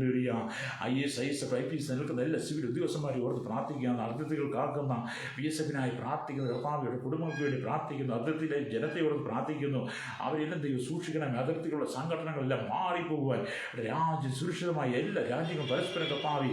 IAS ISF IPS നിൽക്കുന്ന എല്ലാ സിവിൽ ഉദ്യോഗസ്ഥന്മാരെ ഓർത്ത് പ്രാർത്ഥിക്കുകയാണ്. അതിർത്തികൾ കാക്കുന്ന BSF-നായി പ്രാർത്ഥിക്കുന്ന കർത്താവിയുടെ കുടുംബങ്ങൾക്ക് വേണ്ടി പ്രാർത്ഥിക്കുന്നു. അതിർത്തിയിലെ ജനതയോട് പ്രാർത്ഥിക്കുന്നു. അവരെല്ലാം ദൈവം സൂക്ഷിക്കണം. അതിർത്തികളുള്ള സംഘടനകളെല്ലാം മാറിപ്പോകുവാൻ രാജ്യം സുരക്ഷിതമായി എല്ലാ രാജ്യങ്ങളും പരസ്പരം കർത്താവി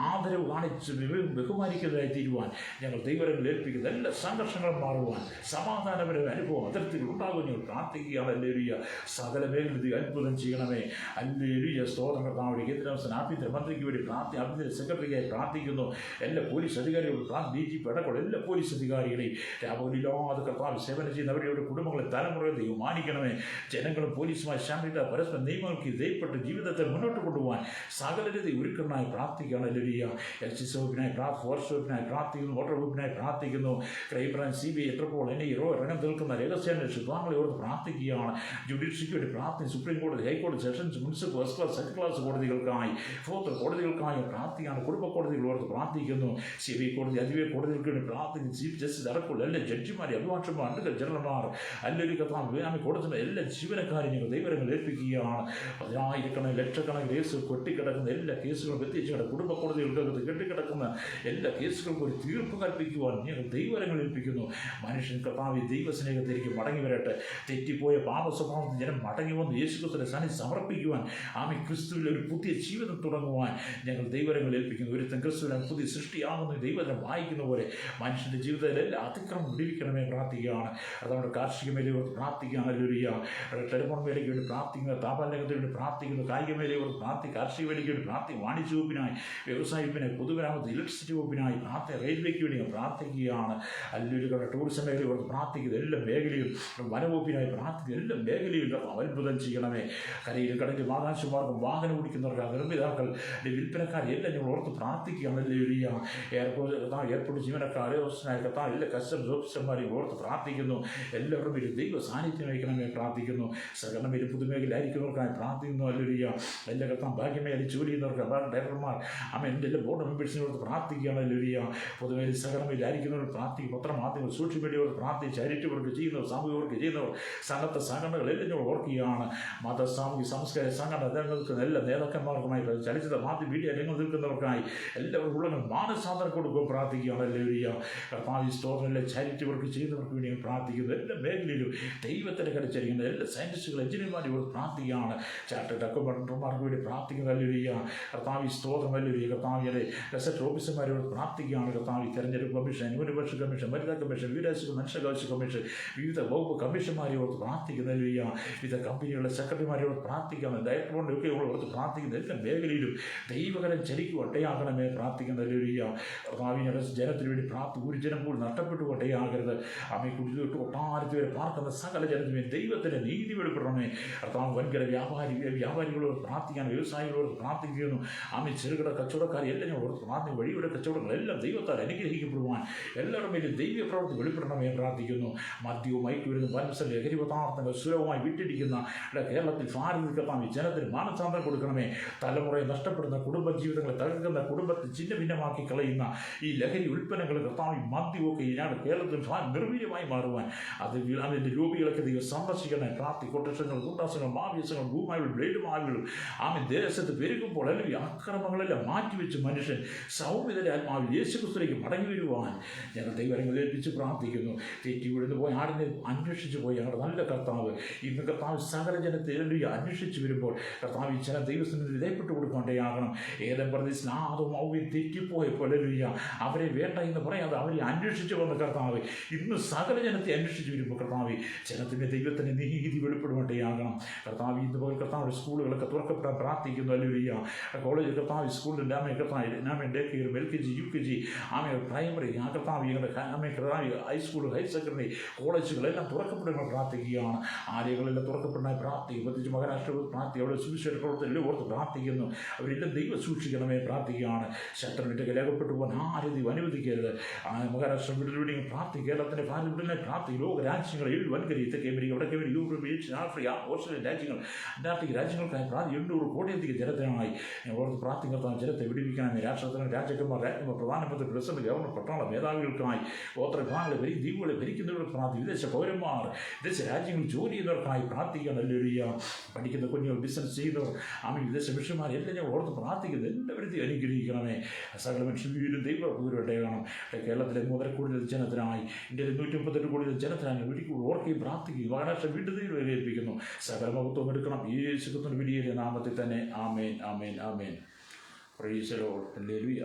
ആദരവ് കാണിച്ച് ബഹുമാനിക്കുന്നതായി തീരുവാൻ ഞങ്ങൾ ദൈവങ്ങൾ ഏൽപ്പിക്കുന്ന എല്ലാ സംഘർഷങ്ങളും മാറുവാൻ സമാധാനപരമായ അനുഭവം അതിർത്തികൾ ഉണ്ടാകുമെന്ന് ഞങ്ങൾ പ്രാർത്ഥിക്കുകയാണ്. അല്ലേലുയ്യ. സകല മേഖലയിൽ അത്ഭുതം ചെയ്യണമേ. അല്ലേലുയ്യ. സ്തോത്രം കർത്താവ്. കേന്ദ്ര ആഭ്യന്തര മന്ത്രിക്ക് വേണ്ടി ആഭ്യന്തര സെക്രട്ടറിക്കായി പ്രാർത്ഥിക്കുന്നു. എല്ലാ പോലീസ് അധികാരികളും DGP അടക്കമുള്ള എല്ലാ പോലീസ് അധികാരികളെയും രാവിലെയില്ലാതെ കർത്താവ് സേവനം ചെയ്യുന്ന അവരുടെ കുടുംബങ്ങളെ തലമുറയെ ദൈവം മാനിക്കണമേ. ജനങ്ങളും പോലീസുമായി ശാന്തിത പരസ്പരം നിയമങ്ങൾക്ക് ഇതേപ്പെട്ട് ജീവിതത്തെ മുന്നോട്ട് കൊണ്ടുപോകാൻ സകലരതി ഒരുക്കണമായി പ്രാർത്ഥിക്കുകയാണ്. അല്ലേലുയ്യ. LCC വകുപ്പിനായി ഫോറസ്റ്റ് വകുപ്പിനായി പ്രാർത്ഥിക്കുന്നു. വാട്ടർ വകുപ്പിനായി പ്രാർത്ഥിക്കുന്നു. ക്രൈംബ്രാഞ്ച് CBI ഇന്റർപോൾ രംഗം നിൽക്കുന്ന രഹസ്യാന്വേഷണ വിഭാഗങ്ങളെ ഓർത്ത് പ്രാർത്ഥിക്കുകയാണ്. ജുഡീഷ്യറിക്ക് വേണ്ടി പ്രാർത്ഥന സുപ്രീം കോടതി, ഹൈക്കോടതി, sessions, municipal, first class, second class കോടതികൾക്കായി കോടതികൾക്കായി പ്രാർത്ഥിക്കുകയാണ്. കുടുംബ കോടതികൾ ഓർത്ത് പ്രാർത്ഥിക്കുന്നു. CBI കോടതി, അതിവേഗ കോടതികൾക്ക് വേണ്ടി പ്രാർത്ഥിക്കുന്നു. ചീഫ് ജസ്റ്റിസ് അടക്കമുള്ള എല്ലാ ജഡ്ജിമാർ, അഭിഭാഷകന്മാർ, അഡ്വക്കേറ്റ് ജനറൽമാർ, അല്ലെങ്കിൽ കോടതിയുടെ എല്ലാ ജീവനക്കാരും ഞങ്ങൾ ദൈവങ്ങൾ ഏൽപ്പിക്കുകയാണ്. 1000 ലക്ഷക്കണക്കിന് കേസുകൾ കെട്ടിക്കിടക്കുന്ന എല്ലാ കേസുകളും പ്രത്യേകിച്ച് കുടുംബ കോടതികൾക്ക് കെട്ടിക്കിടക്കുന്ന എല്ലാ കേസുകൾക്കും ഒരു തീർപ്പ് കൽപ്പിക്കുവാൻ ഞങ്ങൾ ദൈവങ്ങൾ ഏൽപ്പിക്കുന്നു. മനുഷ്യൻ കർത്താവ് ദൈവസ്നേഹത്തിലേക്ക് മടങ്ങി വരട്ടെ. തെറ്റിപ്പോയ പാപ സ്വഭാവത്തിൽ ജനം മടങ്ങി വന്ന് യേശുക്രിസ്തുവിന്റെ സന്നിധി സമർപ്പിക്കുവാൻ ക്രിസ്തുവിൽ ഒരു പുതിയ ജീവിതം തുടങ്ങുവാൻ ഞങ്ങൾ ദൈവങ്ങൾ ഏൽപ്പിക്കുന്നു. ഒരുത്തൻ ക്രിസ്തുവിനെ പുതിയ സൃഷ്ടിയാകുന്ന ദൈവത്തിനെ വായിക്കുന്ന പോലെ മനുഷ്യൻ്റെ ജീവിതത്തിൽ എല്ലാ അതിക്രമം വിടിവിക്കണമേ പ്രാർത്ഥിക്കുകയാണ്. അതുകൊണ്ട് കാർഷിക മേഖലയോട് പ്രാർത്ഥിക്കുകയാണ്. ടെലിഫോൺ മേഖലയ്ക്ക് വേണ്ടി പ്രാർത്ഥിക്കുന്ന താപാല രംഗത്തിന് വേണ്ടി പ്രാർത്ഥിക്കുന്നു. കായിക മേഖലയോട് കാർഷിക മേഖലയ്ക്ക് വേണ്ടി വാണിജ്യ വകുപ്പിനായി, വ്യവസായ വകുപ്പിനായി, പൊതുമരാമത്ത്, ഇലക്ട്രിസിറ്റി വകുപ്പിനായി റെയിൽവേക്ക് വേണ്ടി പ്രാർത്ഥിക്കുകയാണ്. അല്ലെങ്കിൽ ടൂറിസം മേഖലയോട് പ്രാർത്ഥിക്കുന്നത് എല്ലാ മേഖലയും, വനവകുപ്പിനായി പ്രാർത്ഥിക്കുന്ന എല്ലാ മേഖലയും അത്ഭുതം ചെയ്യണമേ. കരയിലും കടലിലും ആകാശമാർഗം വാഹനം ഓടിക്കുന്നവർക്ക്, നിർമ്മിതാക്കൾ, വിൽപ്പനക്കാർ എല്ലാം ഞങ്ങൾ ഓർത്ത് പ്രാർത്ഥിക്കുകയാണ്. എയർപോർട്ട് ജീവനക്കാർ, എല്ലാ കസ്റ്റംസ് ഓഫീസർമാരെയും ഓർത്ത് പ്രാർത്ഥിക്കുന്നു. എല്ലാവരും ഒരു ദൈവ സാന്നിധ്യം വഹിക്കണമേ പ്രാർത്ഥിക്കുന്നു. സഹകരണമേലും പുതുമേഖലയിലായിരിക്കുന്നവർക്കായി പ്രാർത്ഥിക്കുന്നു. അല്ലെങ്കിൽ എല്ലാ ഭാഗ്യമേഖലയിൽ ജോലി ചെയ്യുന്നവർക്ക്, ഡയറക്ടർമാർ, എൻ്റെ എല്ലാ ബോർഡ് മെമ്പേഴ്സിനോട് പ്രാർത്ഥിക്കുകയാണ്. അല്ലെങ്കിൽ പൊതുമേഖല സഹകരണമേലായിരിക്കുന്നവർ പ്രാർത്ഥിക്കും. പത്രമാധ്യമങ്ങൾ, സോഷ്യൽ മീഡിയയോട് പ്രാർത്ഥിച്ച് ചാരിറ്റി വർക്ക് ചെയ്യുന്നവർ, സാമൂഹിക വർക്ക് ചെയ്യുന്നവർ, സന്നദ്ധ സംഘടനകൾ എല്ലാം ഞങ്ങൾ ഓർക്കുകയാണ്. മത, സാമൂഹിക, സാംസ്കാരിക സംഘടന രംഗത്ത് എല്ലാ നേതാക്കന്മാർക്കുമായി, ചലച്ചിത്ര മാധ്യമ മീഡിയ രംഗത്ത് നിൽക്കുന്നവർക്കായി എല്ലാവരും ഉള്ള മാനസാന്തരം കൊടുക്കുകയും പ്രാർത്ഥിക്കുകയാണ്. അല്ലെങ്കിൽ കർത്താവ് സ്റ്റോറിലെ ചാരിറ്റി വർക്ക് ചെയ്യുന്നവർക്ക് വേണ്ടി പ്രാർത്ഥിക്കുന്നു. എല്ലാ മേഖലയിലും ദൈവത്തിൻ്റെ കളിച്ചിരിക്കുന്ന എല്ലാ സയൻറ്റിസ്റ്റുകൾ, എഞ്ചിനീയർമാരോട് പ്രാർത്ഥിക്കുകയാണ്. ചാർട്ടേഡ് അക്കൗണ്ടന്റുമാർക്ക് വേണ്ടി പ്രാർത്ഥിക്കുന്നു. അല്ലെങ്കിൽ കർത്താവ് സ്തോത്രം. അല്ലെങ്കിൽ കർത്താവിയുടെ ഗസറ്റ് ഓഫീസർമാരോട് പ്രാർത്ഥിക്കുകയാണ്. കർത്താവ് തെരഞ്ഞെടുപ്പ് കമ്മീഷൻ, ന്യൂനപക്ഷ കമ്മീഷൻ, വനിതാ കമ്മീഷൻ, വിദേശ മനുഷ്യാവകാശ കമ്മീഷൻ, വിവിധ വകുപ്പ് കമ്മീഷന്മാരോട് പ്രാർത്ഥിക്കുന്നു. അല്ലെങ്കിൽ വിവിധ കമ്പനികളുടെ സെക്രട്ടറിമാരോട് പ്രാർത്ഥിക്കുകയാണ്. ഡയറക്ടറുടെ ഓർത്ത് പ്രാർത്ഥിക്കുന്ന എല്ലാ മേഖലയിലും ദൈവകരം ചലിക്കുവട്ടയാകണമേ പ്രാർത്ഥിക്കുന്ന. അല്ലെങ്കിൽ കർത്താവിനെ ജനത്തിന് വേണ്ടി ഒരു ജനം പോലും നഷ്ടപ്പെട്ടുകൊണ്ടേയാകരുത്. അമ്മയെ കുടിച്ചിട്ട് ഒട്ടാരത്തി വരെ പാർക്കുന്ന സകല ജനത്തിന് ദൈവത്തിൻ്റെ നീതി വെളിപ്പെടണമേ. കർത്താവ് വൻകിട വ്യാപാരികളോട് പ്രാർത്ഥിക്കാൻ, വ്യവസായികളോട് പ്രാർത്ഥിക്കുന്നു. അമ്മ ചെറുകിട കച്ചവടക്കാർ എല്ലാം ഞങ്ങളോട് പ്രാർത്ഥിക്കും. വഴിയുടെ കച്ചവടങ്ങളെല്ലാം ദൈവത്താൽ അനുഗ്രഹിക്കപ്പെടുവാൻ എല്ലാവരും വലിയ ദൈവ പ്രവൃത്തി വെളിപ്പെടണമേ പ്രാർത്ഥിക്കുന്നു. മദ്യവും മയക്കുമരുന്നും വൻസൽ ലഹരി പദാർത്ഥങ്ങൾ സുലഭമായി വിട്ടിരിക്കുന്ന കേരളത്തിൽ ഭാരതത്തിൽ ജനത്തിന് മാനസാന്തരം കൊടുക്കണമേ. തലമുറയെ നഷ്ടപ്പെടുന്ന കുടുംബജീവിതങ്ങളെ തകർക്കുന്ന, കുടുംബത്തെ ചിഹ്ന ഭിന്നമാക്കി കളയുന്ന ഈ ലഹരി ഉൽപ്പന്നങ്ങൾ കർത്താവ് മദ്യമൊക്കെ ഇതിനാണ് കേരളത്തിൽ നിർവീര്യമായി മാറുവാൻ അതിൻ്റെ രൂപികളൊക്കെ ദൈവം സന്ദർശിക്കണേ. പ്രാർത്ഥി കൊട്ടേഷങ്ങൾ, കൂട്ടാസങ്ങൾ, മാവ്യസങ്ങൾ, ഭൂമാവികൾ, ബ്ലേഡ് മാവികളും ദേശത്ത് പെരുകുമ്പോൾ അല്ലെങ്കിൽ അക്രമങ്ങളെല്ലാം മാറ്റിവെച്ച് മനുഷ്യൻ സൗമ്യതയുടെ ആത്മാവിൽ യേശുക്രിസ്തുവിലേക്ക് മടങ്ങി വരുവാൻ ഞങ്ങൾ ദൈവങ്ങൾ ഏൽപ്പിച്ച് പ്രാർത്ഥിക്കുന്നു. തെറ്റി വിഴുന്നു പോയി ആടിനെ അന്വേഷിച്ചു പോയി ഞങ്ങളുടെ നല്ല കർത്താവ് ഇന്ന് കർത്താവ് സകല ജനത്തെ അന്വേഷിച്ച് വരുമ്പോൾ കർത്താവ് ഈ ജനം ദൈവത്തിന് വിധേയപ്പെട്ടു കൊടുക്കേണ്ടയാകണം. ഏതെങ്കിലും പ്രദേശത്തിൽ ആദവും ഔവ്വയും തെറ്റിപ്പോയപ്പോൾ അവരെ വേണ്ട എന്ന് പറയാതെ അവരെ അന്വേഷിച്ച് വന്ന കർത്താവ് ഇന്ന് സകല ജനത്തെ അന്വേഷിച്ച് വരുമ്പോൾ കർത്താവ് ജനത്തിൻ്റെ ദൈവത്തിൻ്റെ നീതി വെളിപ്പെടുവേണ്ടയാകണം. കർത്താവ് ഇന്ന് പോയി കർത്താവ് സ്കൂളുകളൊക്കെ തുറക്കപ്പെടാൻ പ്രാർത്ഥിക്കുന്നു. അല്ലെങ്കിൽ കോളേജ് കർത്താവ് സ്കൂളിൽ day care, LKG, UKG, primary, കർത്താവ് ഹൈസ്കൂൾ, ഹയർ സെക്കൻഡറി കോളേജുകളെല്ലാം തുറക്കപ്പെടുമ്പോൾ പ്രാർത്ഥിക്കുകയാണ്. ആലയങ്ങളെല്ലാം തുറക്കപ്പെടാൻ പ്രാർത്ഥിക്കും. പ്രത്യേകിച്ച് മഹാരാഷ്ട്ര പ്രാർത്ഥി അവിടെ സുവിശേഷ പ്രവർത്തനം ഓർത്ത് പ്രാർത്ഥിക്കുന്നു. അവരെല്ലാം ദൈവം സൂക്ഷിക്കണമേ പ്രാർത്ഥിക്കുകയാണ്. ശത്രുവിൻ്റെ കലകപ്പെട്ടു പോകാൻ ആരും അനുവദിക്കരുത്. മഹാരാഷ്ട്ര വിടൽ പ്രാർത്ഥി, കേരളത്തിൻ്റെ ഭാരതത്തിനെ പ്രാർത്ഥി. ലോക രാജ്യങ്ങൾ 7 വൻകരി, തെക്കേ അമേരിക്ക, വടക്കേ America, Europe, Asia, Africa, Australian രാജ്യങ്ങൾ, അന്റാർട്ടിക് രാജ്യങ്ങൾക്കായി പ്രാർത്ഥി. 800 കോടിയധികം ജനത്തിനായി ഓർത്ത് പ്രാർത്ഥിക്കുന്ന ജനത്തെ വിടിവിക്കണമേ. രാഷ്ട്രത്തിന് രാജാക്കന്മാർ, പ്രധാനമന്ത്രി, പ്രസിഡന്റ്, ഗവർണർ, പട്ടാള മേധാവികൾക്കായി, ഗോത്ര വിഭാഗങ്ങളെ ദ്വീപുകളെ ഭരിക്കുന്നവർക്ക് പ്രാർത്ഥി. വിദേശ പൗരന്മാർ, വിദേശ രാജ്യങ്ങളിൽ ജോലി ചെയ്യുന്നവർക്കായി പ്രാർത്ഥിക്കാൻ. അല്ലെങ്കിൽ പഠിക്കുന്ന കുഞ്ഞുങ്ങൾ, ബിസിനസ് ചെയ്യുന്നവർ, വിദേശ മിഷന്മാർ എല്ലാം ഞങ്ങൾ ഓർത്ത് പ്രാർത്ഥിക്കുന്നത് എല്ലാവരും അനുഗ്രഹിക്കണമേ. സകല മനുഷ്യരും ദൈവപൂരട്ടെ കാണും. കേരളത്തിലെ 3 കോടി ജനത്തിനായി, ഇന്ത്യയിലെ 138 കോടി ജനത്തിനായി ഒരിക്കൽ ഓർക്കുകയും പ്രാർത്ഥിക്കുകയും മഹാരാഷ്ട്ര വീണ്ടും ദൈവം ഏൽപ്പിക്കുന്നു. സകല മഹത്വം എടുക്കണം യേശുക്രിസ്തുവിന്റെ വലിയ നാമത്തിൽ തന്നെ. Amen, amen, amen. Praise the Lord. Hallelujah.